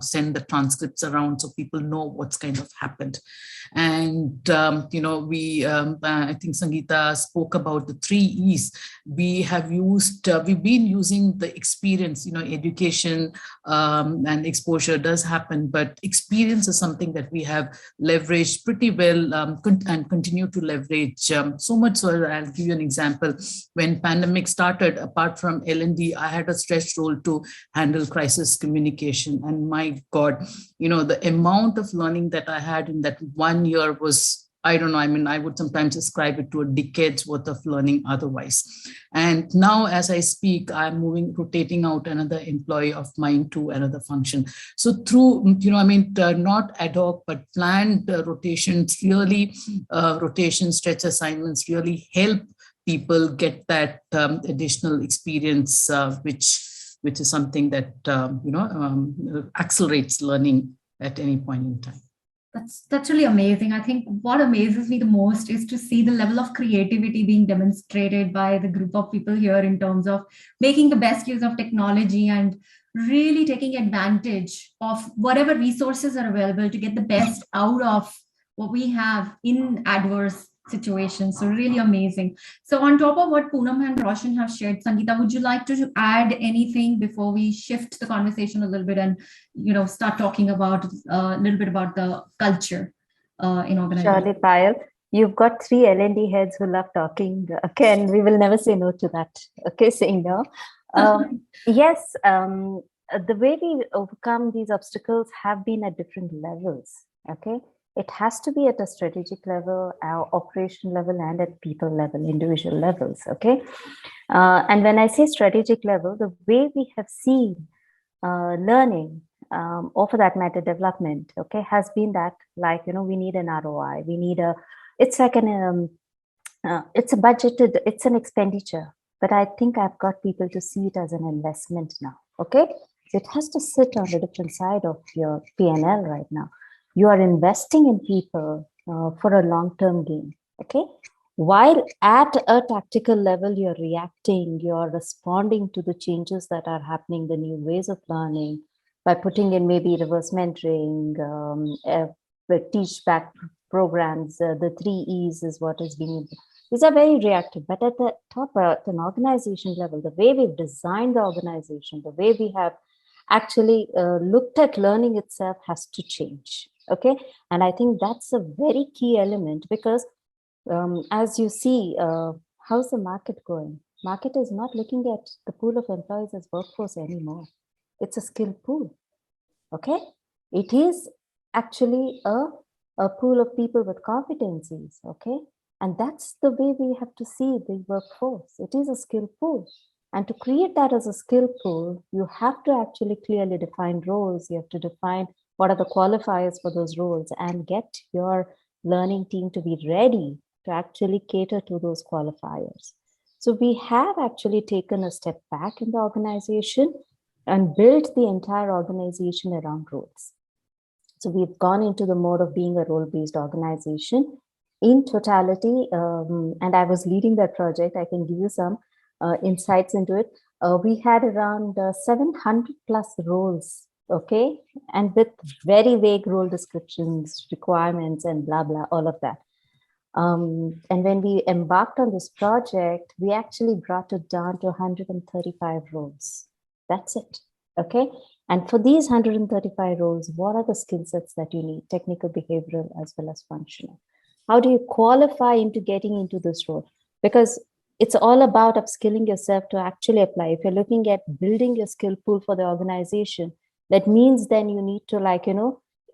send the transcripts around so people know what's kind of happened. And I think Sangeeta spoke about the 3 E's. We've been using the experience. Education and exposure does happen, but experience is something that we have leveraged pretty well and continue to leverage, so much so. I'll give you an example. When pandemic started, apart from L&D, I had a stretched role to handle crisis communication. And my God, the amount of learning that I had in that 1 year was, I don't know, I would sometimes ascribe it to a decade's worth of learning otherwise. And now as I speak, I'm rotating out another employee of mine to another function. So through, not ad hoc, but planned rotations, really rotation stretch assignments really help people get that additional experience, which is something that accelerates learning at any point in time. That's really amazing. I think what amazes me the most is to see the level of creativity being demonstrated by the group of people here in terms of making the best use of technology and really taking advantage of whatever resources are available to get the best out of what we have in adverse situations. So really amazing. So on top of what Poonam and Roshan have shared, Sangeeta, would you like to add anything before we shift the conversation a little bit and start talking about a little bit about the culture in organization? Surely, Payal. You've got 3 L&D heads who love talking. Again, we will never say no to that. Okay, saying no. Yes, the way we overcome these obstacles have been at different levels. Okay. It has to be at a strategic level, our operation level, and at people level, individual levels, okay? And when I say strategic level, the way we have seen learning, or for that matter, development, okay, has been that, we need an ROI, it's like it's a budgeted, it's an expenditure, but I think I've got people to see it as an investment now, okay? So it has to sit on the different side of your P&L right now. You are investing in people for a long-term gain. Okay, while at a tactical level, you're reacting, you're responding to the changes that are happening, the new ways of learning, by putting in maybe reverse mentoring, teach back programs. The 3 E's is what is being. These are very reactive, but at the top, at an organization level, the way we've designed the organization, the way we have actually looked at learning itself has to change. Okay, and I think that's a very key element, because as you see, how's the market going? Market is not looking at the pool of employees as workforce anymore. It's a skill pool. Okay, it is actually a pool of people with competencies. Okay, and that's the way we have to see the workforce. It is a skill pool. And to create that as a skill pool, you have to actually clearly define roles. You have to define what are the qualifiers for those roles and get your learning team to be ready to actually cater to those qualifiers. So we have actually taken a step back in the organization and built the entire organization around roles. So we've gone into the mode of being a role-based organization in totality. And I was leading that project. I can give you some insights into it. We had around 700 plus roles, okay, and with very vague role descriptions, requirements, and blah, blah, all of that. And when we embarked on this project, we actually brought it down to 135 roles. That's it, okay? And for these 135 roles, what are the skill sets that you need? Technical, behavioral, as well as functional. How do you qualify into getting into this role? Because it's all about upskilling yourself to actually apply. If you're looking at building your skill pool for the organization, that means then you need to, like,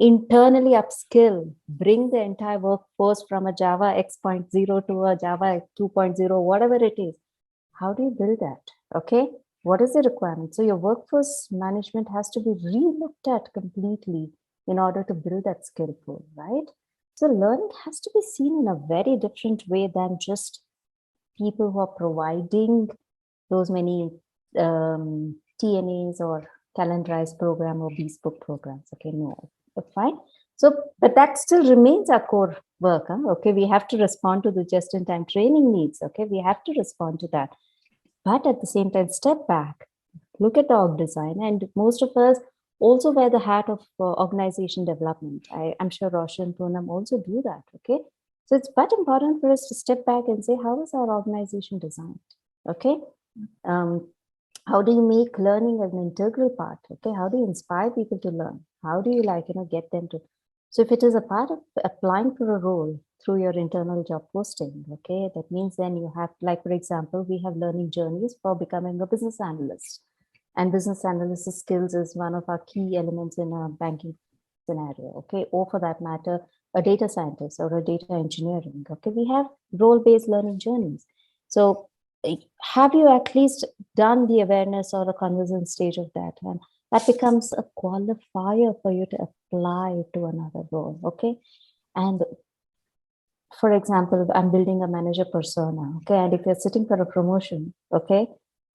internally upskill, bring the entire workforce from a Java X.0 to a Java 2.0, whatever it is. How do you build that? Okay. What is the requirement? So your workforce management has to be re-looked at completely in order to build that skill pool, right? So learning has to be seen in a very different way than just people who are providing those many TNAs or calendarized program or bespoke programs. Okay, no, fine. So, but that still remains our core work. Huh? Okay, we have to respond to the just-in-time training needs. Okay, we have to respond to that. But at the same time, step back, look at the org design, and most of us also wear the hat of organization development. I'm sure Roshan and Poonam also do that. Okay, so it's but important for us to step back and say, how is our organization designed? Okay, how do you make learning an integral part? Okay, how do you inspire people to learn? How do you get them to? So if it is a part of applying for a role through your internal job posting, okay, that means then you have, like, for example, we have learning journeys for becoming a business analyst. And business analyst skills is one of our key elements in a banking scenario, okay, or for that matter, a data scientist or a data engineering, okay, we have role-based learning journeys. So have you at least done the awareness or the conversion stage of that? And that becomes a qualifier for you to apply to another role, okay? And for example, I'm building a manager persona, okay? And if you're sitting for a promotion, okay,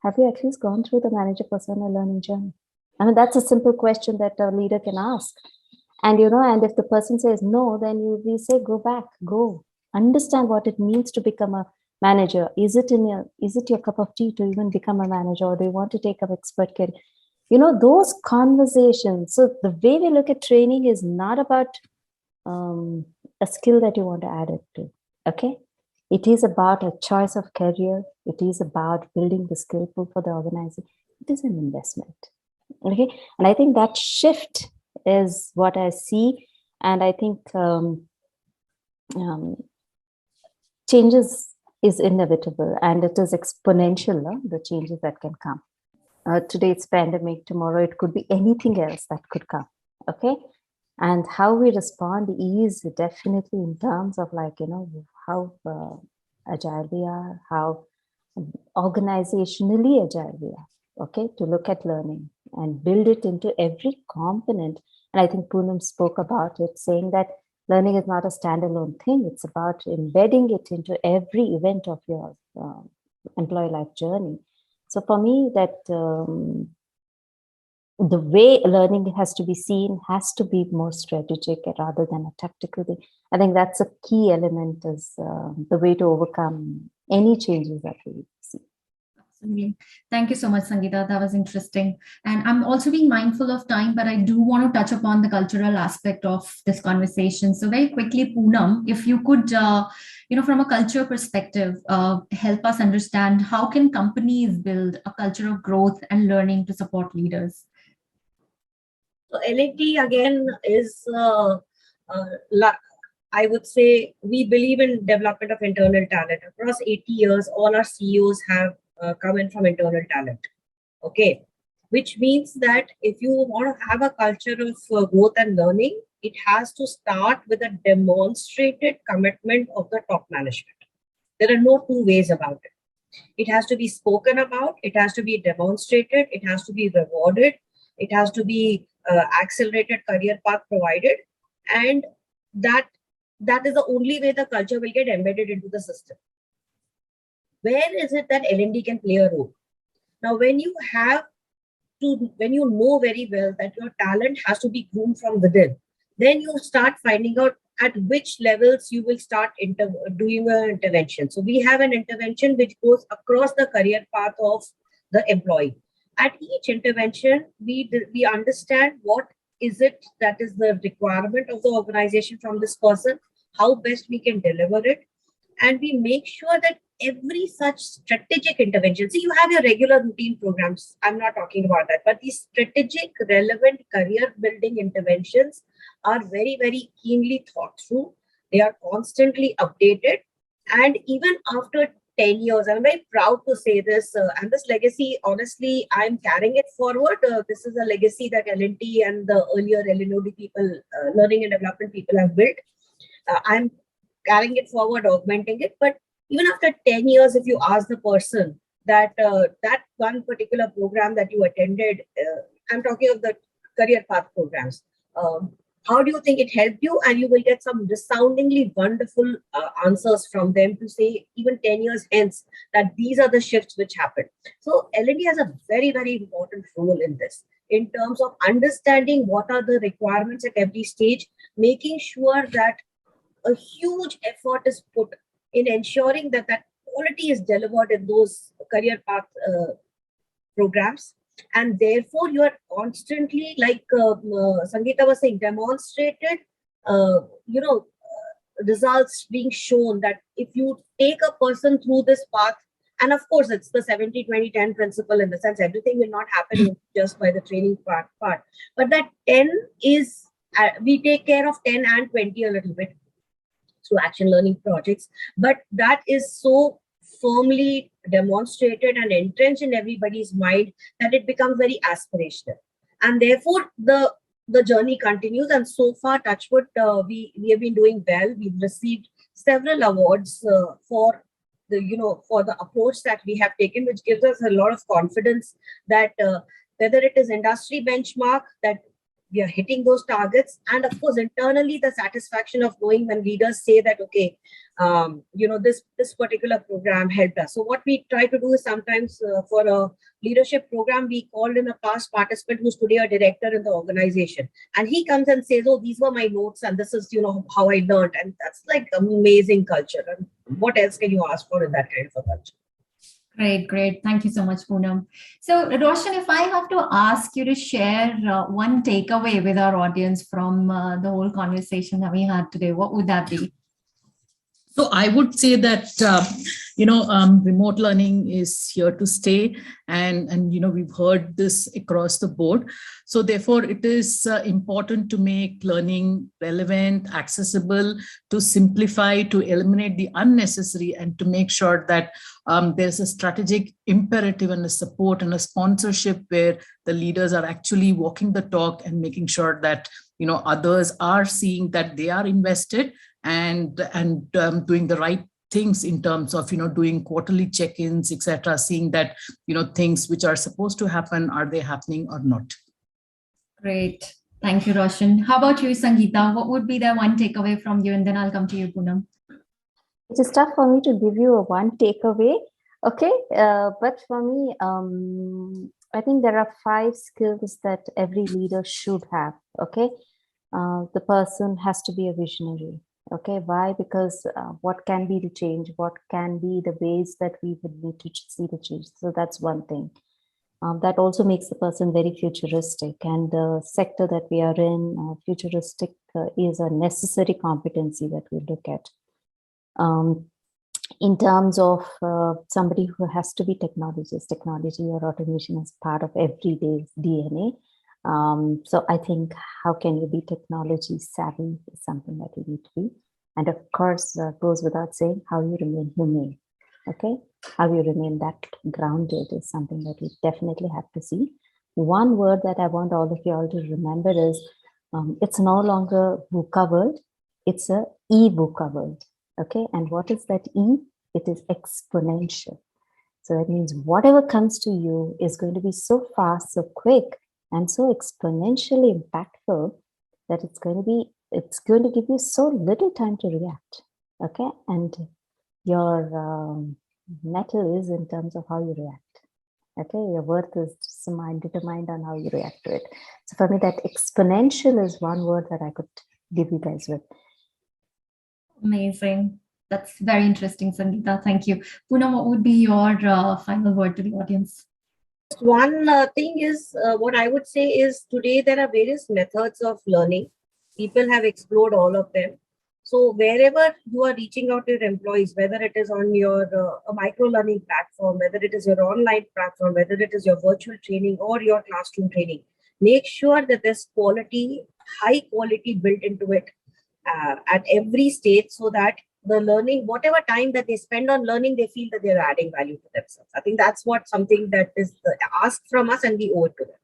have you at least gone through the manager persona learning journey? I mean, that's a simple question that a leader can ask. And, and if the person says no, then we say, go back, go. Understand what it means to become a manager. Is it your cup of tea to even become a manager, or do you want to take up expert career? Those conversations. So the way we look at training is not about a skill that you want to add it to, okay? It is about a choice of career. It is about building the skill pool for the organization. It is an investment, okay? And I think that shift is what I see. And I think changes is inevitable, and it is exponential, the changes that can come. Today it's pandemic, tomorrow it could be anything else that could come, okay? And how we respond is definitely in terms of how agile we are, how organizationally agile we are, okay? To look at learning and build it into every component. And I think Poonam spoke about it, saying that learning is not a standalone thing. It's about embedding it into every event of your employee life journey. So for me, that the way learning has to be seen has to be more strategic rather than a tactical thing. I think that's a key element, is the way to overcome any changes that we see. Absolutely. Thank you so much, Sangeeta. That was interesting. And I'm also being mindful of time, but I do want to touch upon the cultural aspect of this conversation. So very quickly, Poonam, if you could, from a culture perspective, help us understand how can companies build a culture of growth and learning to support leaders? So L&T again is, I would say, we believe in development of internal talent. Across 80 years, all our CEOs have come in from internal talent. Okay, which means that if you want to have a culture of growth and learning, it has to start with a demonstrated commitment of the top management. There are no two ways about it. It has to be spoken about, it has to be demonstrated, it has to be rewarded, it has to be accelerated career path provided, and that is the only way the culture will get embedded into the system. Where is it that L&D can play a role? Now, when you know very well that your talent has to be groomed from within, then you start finding out at which levels you will start doing an intervention. So we have an intervention which goes across the career path of the employee. At each intervention, we understand what is it that is the requirement of the organization from this person, how best we can deliver it, and we make sure that every such strategic intervention, see, you have your regular routine programs, I'm not talking about that, but these strategic, relevant career building interventions are very, very keenly thought through. They are constantly updated. And even after 10 years, I'm very proud to say this, and this legacy, honestly, I'm carrying it forward. This is a legacy that L&T and the earlier LNOD people, learning and development people have built. I'm carrying it forward, augmenting it. But even after 10 years, if you ask the person that that one particular program that you attended, I'm talking of the career path programs, how do you think it helped you? And you will get some resoundingly wonderful answers from them to say, even 10 years hence, that these are the shifts which happened. So L&D has a very, very important role in this, in terms of understanding what are the requirements at every stage, making sure that a huge effort is put in ensuring that that quality is delivered in those career path programs. And therefore, you are constantly, like Sangeeta was saying, demonstrated, results being shown that if you take a person through this path, and of course, it's the 70-20-10 principle, in the sense everything will not happen just by the training part. But that 10 is, we take care of 10 and 20 a little bit through action learning projects. But that is so firmly demonstrated and entrenched in everybody's mind that it becomes very aspirational. And therefore, the journey continues. And so far, touch wood, we have been doing well. We've received several awards for the approach that we have taken, which gives us a lot of confidence that whether it is industry benchmark, that we are hitting those targets, and of course internally the satisfaction of knowing when leaders say that, okay, this particular program helped us. So what we try to do is sometimes for a leadership program, we called in a past participant who's today a director in the organization, and he comes and says, oh, these were my notes and this is how I learned. And that's like amazing culture. And what else can you ask for in that kind of a culture? Great. Thank you so much, Poonam. So, Roshan, if I have to ask you to share one takeaway with our audience from the whole conversation that we had today, what would that be? So I would say that, remote learning is here to stay. And we've heard this across the board. So therefore, it is important to make learning relevant, accessible, to simplify, to eliminate the unnecessary, and to make sure that there's a strategic imperative and a support and a sponsorship where the leaders are actually walking the talk and making sure that others are seeing that they are invested and doing the right things in terms of doing quarterly check-ins, etc., seeing that things which are supposed to happen, are they happening or not. Great. Thank you, Roshan. How about you, Sangeeta? What would be the one takeaway from you? And then I'll come to you, Poonam. It is tough for me to give you a one takeaway. Okay. But for me, I think there are 5 skills that every leader should have. Okay. The person has to be a visionary. Okay, why? Because what can be the change? What can be the ways that we would need to see the change? So that's one thing. That also makes the person very futuristic, and the sector that we are in, futuristic is a necessary competency that we look at. In terms of somebody who has to be technologist, technology or automation is part of everyday's DNA. So I think how can you be technology savvy is something that you need to be. And of course, goes without saying, how you remain humane. Okay, how you remain that grounded is something that we definitely have to see. One word that I want all of you all to remember is it's no longer VUCA world, it's a e-VUCA world. Okay, and what is that E? It is exponential. So that means whatever comes to you is going to be so fast, so quick, and so exponentially impactful that it's going to give you so little time to react. Okay, and your metal is in terms of how you react. Okay, your worth is determined on how you react to it. So for me, that exponential is one word that I could give you guys with. Amazing. That's very interesting, Sangeeta. Thank you. Poonam, what would be your final word to the audience? One thing is what I would say is today there are various methods of learning. People have explored all of them. So wherever you are reaching out to your employees, whether it is on your a micro learning platform, whether it is your online platform, whether it is your virtual training or your classroom training, make sure that there's quality, high quality built into it at every stage, so that the learning, whatever time that they spend on learning, they feel that they're adding value to themselves. I think that's what something that is asked from us and we owe it to them.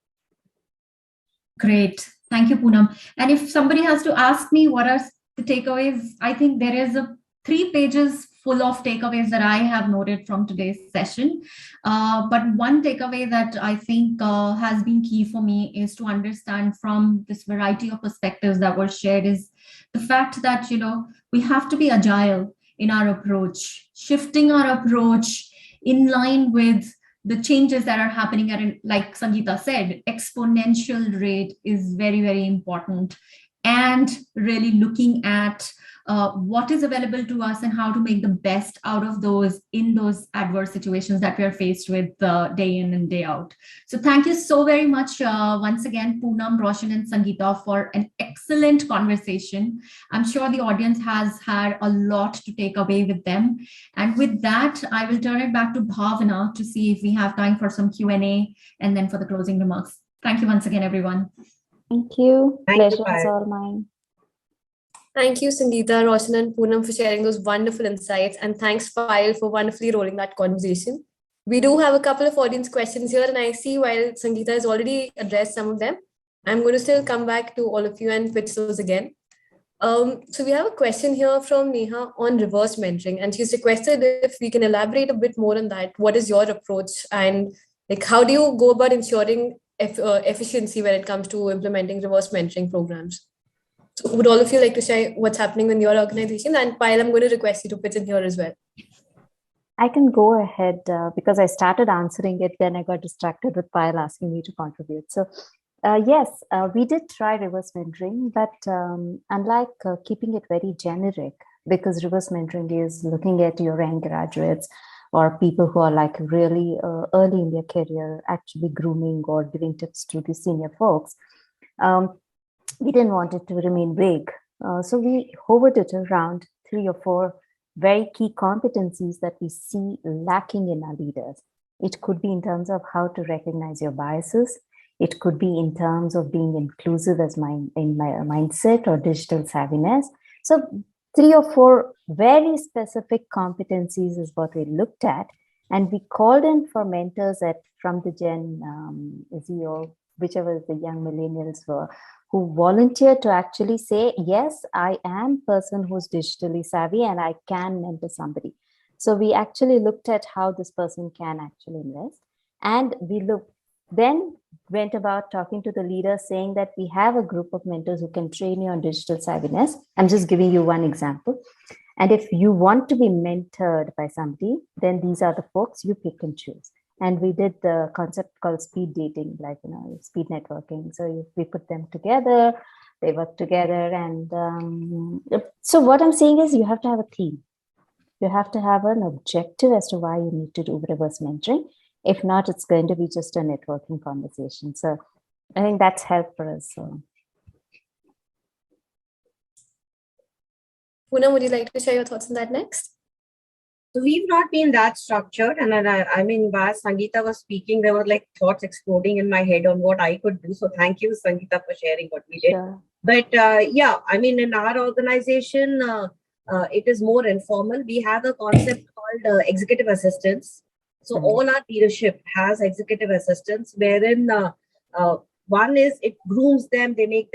Great. Thank you, Poonam. And if somebody has to ask me what are the takeaways, I think there is 3 pages full of takeaways that I have noted from today's session. But one takeaway that I think has been key for me is to understand from this variety of perspectives that were shared is the fact that, we have to be agile in our approach, shifting our approach in line with the changes that are happening at, like Sangeeta said, exponential rate is very, very important. And really looking at what is available to us and how to make the best out of those in those adverse situations that we are faced with day in and day out. So thank you so very much once again, Poonam, Roshan and Sangeeta, for an excellent conversation. I'm sure the audience has had a lot to take away with them. And with that, I will turn it back to Bhavana to see if we have time for some Q&A and then for the closing remarks. Thank you once again, everyone. Thank you. Thank you, Pleasure is all mine. Thank you, Sangeeta, Roshan, and Poonam for sharing those wonderful insights. And thanks, Payal, for wonderfully rolling that conversation. We do have a couple of audience questions here, and I see while Sangeeta has already addressed some of them, I'm going to still come back to all of you and pitch those again. So we have a question here from Neha on reverse mentoring, and she's requested if we can elaborate a bit more on that. What is your approach, and like how do you go about ensuring efficiency when it comes to implementing reverse mentoring programs? So would all of you like to share what's happening in your organization? And Payal, I'm going to request you to pitch in here as well. I can go ahead because I started answering it, then I got distracted with Payal asking me to contribute. So yes, we did try reverse mentoring, but unlike keeping it very generic, because reverse mentoring is looking at your young graduates or people who are like really early in their career, actually grooming or giving tips to the senior folks. We didn't want it to remain vague. So we hovered it around 3 or 4 very key competencies that we see lacking in our leaders. It could be in terms of how to recognize your biases. It could be in terms of being inclusive as in my mindset or digital savviness. So 3 or 4 very specific competencies is what we looked at. And we called in for mentors from the Gen Z or whichever the young millennials were, who volunteered to actually say, yes, I am a person who's digitally savvy and I can mentor somebody. So we actually looked at how this person can actually invest. And we then went about talking to the leaders saying that we have a group of mentors who can train you on digital savviness. I'm just giving you one example. And if you want to be mentored by somebody, then these are the folks you pick and choose. And we did the concept called speed dating, like, speed networking. So we put them together, They work together. And so what I'm saying is you have to have a theme. You have to have an objective as to why you need to do reverse mentoring. If not, it's going to be just a networking conversation. So I think that's helped for us. So. Poonam, would you like to share your thoughts on that next? So we've not been that structured. And then I mean, as Sangeeta was speaking, there were like thoughts exploding in my head on what I could do. So thank you, Sangeeta, for sharing what we did. Sure. But yeah, I mean, in our organization, it is more informal. We have a concept called executive assistants. So all our leadership has executive assistants, wherein one is it grooms them. They make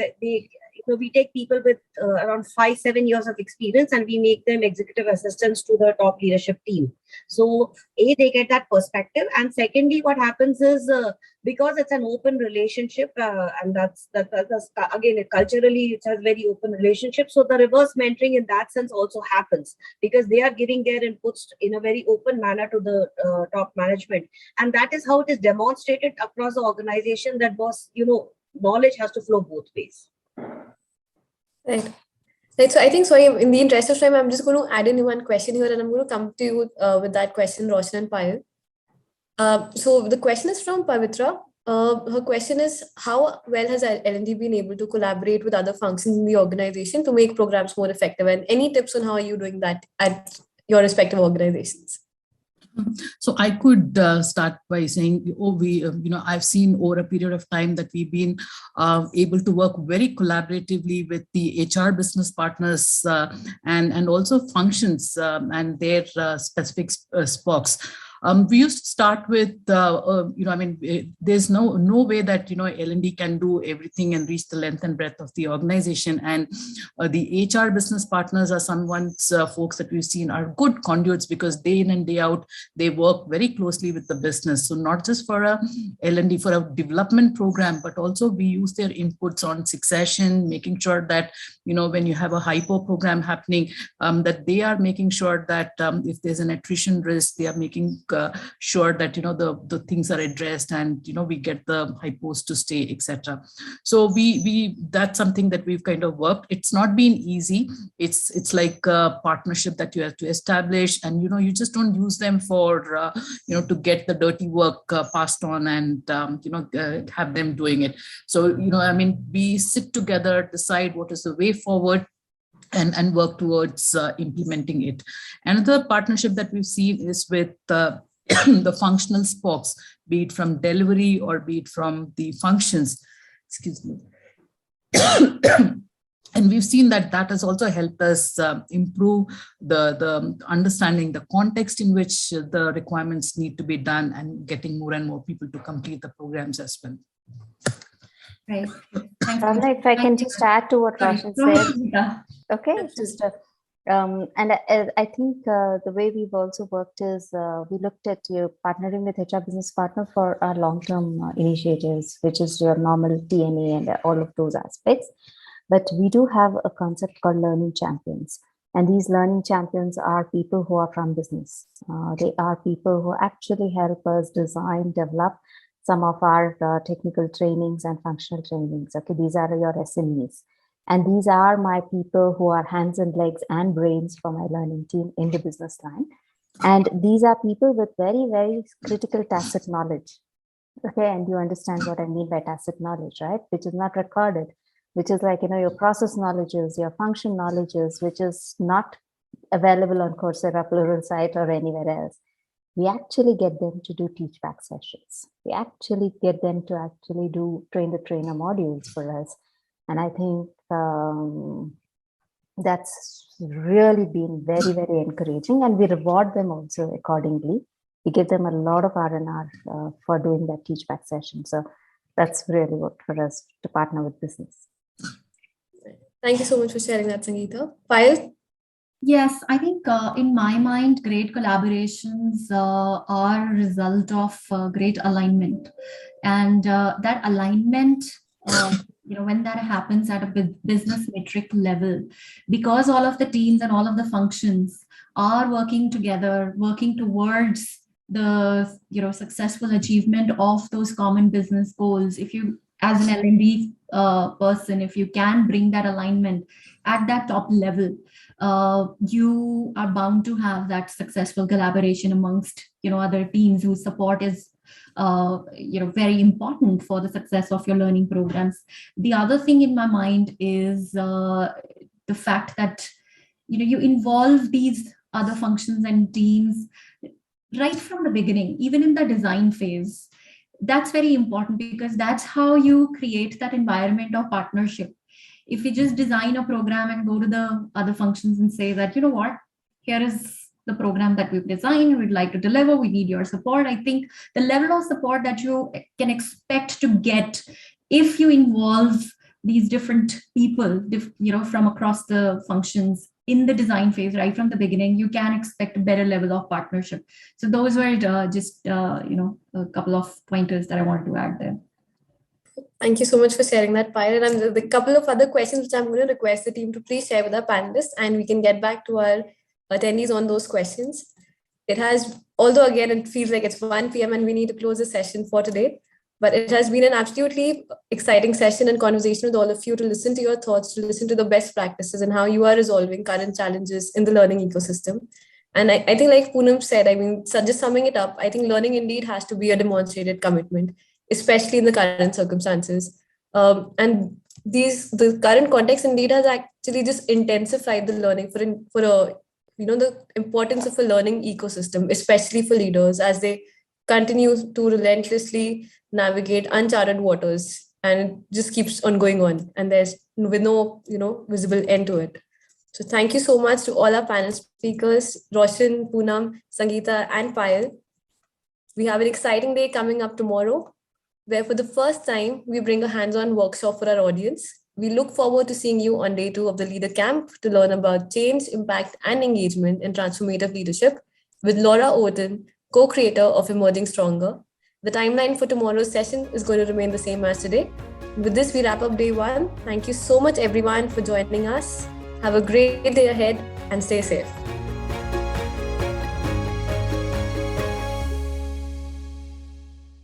we take people with around 5-7 years of experience and we make them executive assistants to the top leadership team. So they get that perspective. And secondly, what happens is because it's an open relationship and that's again, culturally, it has very open relationship. So the reverse mentoring in that sense also happens because they are giving their inputs in a very open manner to the top management. And that is how it is demonstrated across the organization that knowledge has to flow both ways. Right. So I think, sorry, in the interest of time, I'm just going to add in one question here and I'm going to come to you with that question, Roshan and Payal. So the question is from Pavitra. Her question is, how well has L&D been able to collaborate with other functions in the organization to make programs more effective? And any tips on how are you doing that at your respective organizations? So I could start by saying, I've seen over a period of time that we've been able to work very collaboratively with the HR business partners and also functions and their specific spokes. We used to start with, there's no way that, L&D can do everything and reach the length and breadth of the organization. And the HR business partners are folks that we've seen are good conduits because day in and day out, they work very closely with the business. So not just for a L&D, for a development program, but also we use their inputs on succession, making sure that, when you have a hypo program happening, that they are making sure that if there's an attrition risk, they are making sure that the things are addressed and we get the hypos to stay, etc. So we that's something that we've kind of worked. It's not been easy. It's like a partnership that you have to establish, and you just don't use them for to get the dirty work passed on and have them doing it. So we sit together, decide what is the way forward, and work towards implementing it. Another partnership that we've seen is with the functional spokes, be it from delivery or be it from the functions. Excuse me. And we've seen that has also helped us improve the understanding, the context in which the requirements need to be done, and getting more and more people to complete the programs as well. Right. If I can just add to what Roshan said. Okay, just and I think the way we've also worked is we looked at you partnering with HR business partner for our long-term initiatives, which is your normal TNA and all of those aspects. But we do have a concept called learning champions. And these learning champions are people who are from business. They are people who actually help us design, develop some of our technical trainings and functional trainings. Okay, these are your SMEs. And these are my people who are hands and legs and brains for my learning team in the business line. And these are people with very, very critical tacit knowledge. Okay, and you understand what I mean by tacit knowledge, right? Which is not recorded, which is like, your process knowledges, your function knowledges, which is not available on Coursera, Pluralsight, or anywhere else. We actually get them to do teach back sessions. We actually get them to actually do train the trainer modules for us. And I think that's really been very, very encouraging. And we reward them also accordingly. We give them a lot of R&R for doing that teach back session. So that's really worked for us to partner with business. Thank you so much for sharing that, Sangeeta. Payal? Yes, I think in my mind, great collaborations are a result of great alignment. And that alignment, when that happens at a business metric level, because all of the teams and all of the functions are working together, working towards the successful achievement of those common business goals. If you as an L&D person, if you can bring that alignment at that top level, you are bound to have that successful collaboration amongst other teams whose support is very important for the success of your learning programs. The other thing in my mind is the fact that you involve these other functions and teams right from the beginning, even in the design phase. That's very important because that's how you create that environment of partnership. If you just design a program and go to the other functions and say that, here is the program that we've designed, we'd like to deliver, we need your support. I think the level of support that you can expect to get if you involve these different people, from across the functions in the design phase, right from the beginning, you can expect a better level of partnership. So those were just, a couple of pointers that I wanted to add there. Thank you so much for sharing that, Payal. And the couple of other questions which I'm going to request the team to please share with our panelists, and we can get back to our attendees on those questions. Although again, it feels like it's 1 p.m. and we need to close the session for today, but it has been an absolutely exciting session and conversation with all of you to listen to your thoughts, to listen to the best practices and how you are resolving current challenges in the learning ecosystem. And I think like Poonam said, just summing it up, I think learning indeed has to be a demonstrated commitment, especially in the current circumstances. And the current context indeed has actually just intensified the learning for the importance of a learning ecosystem, especially for leaders as they continue to relentlessly navigate uncharted waters, and it just keeps on going on, and there's with no visible end to it. So thank you so much to all our panel speakers, Roshan, Poonam, Sangeeta, and Payal. We have an exciting day coming up tomorrow, where for the first time, we bring a hands-on workshop for our audience. We look forward to seeing you on day 2 of the Leader Camp to learn about change, impact, and engagement in transformative leadership with Laura Oden, co-creator of Emerging Stronger. The timeline for tomorrow's session is going to remain the same as today. With this, we wrap up day 1. Thank you so much, everyone, for joining us. Have a great day ahead and stay safe.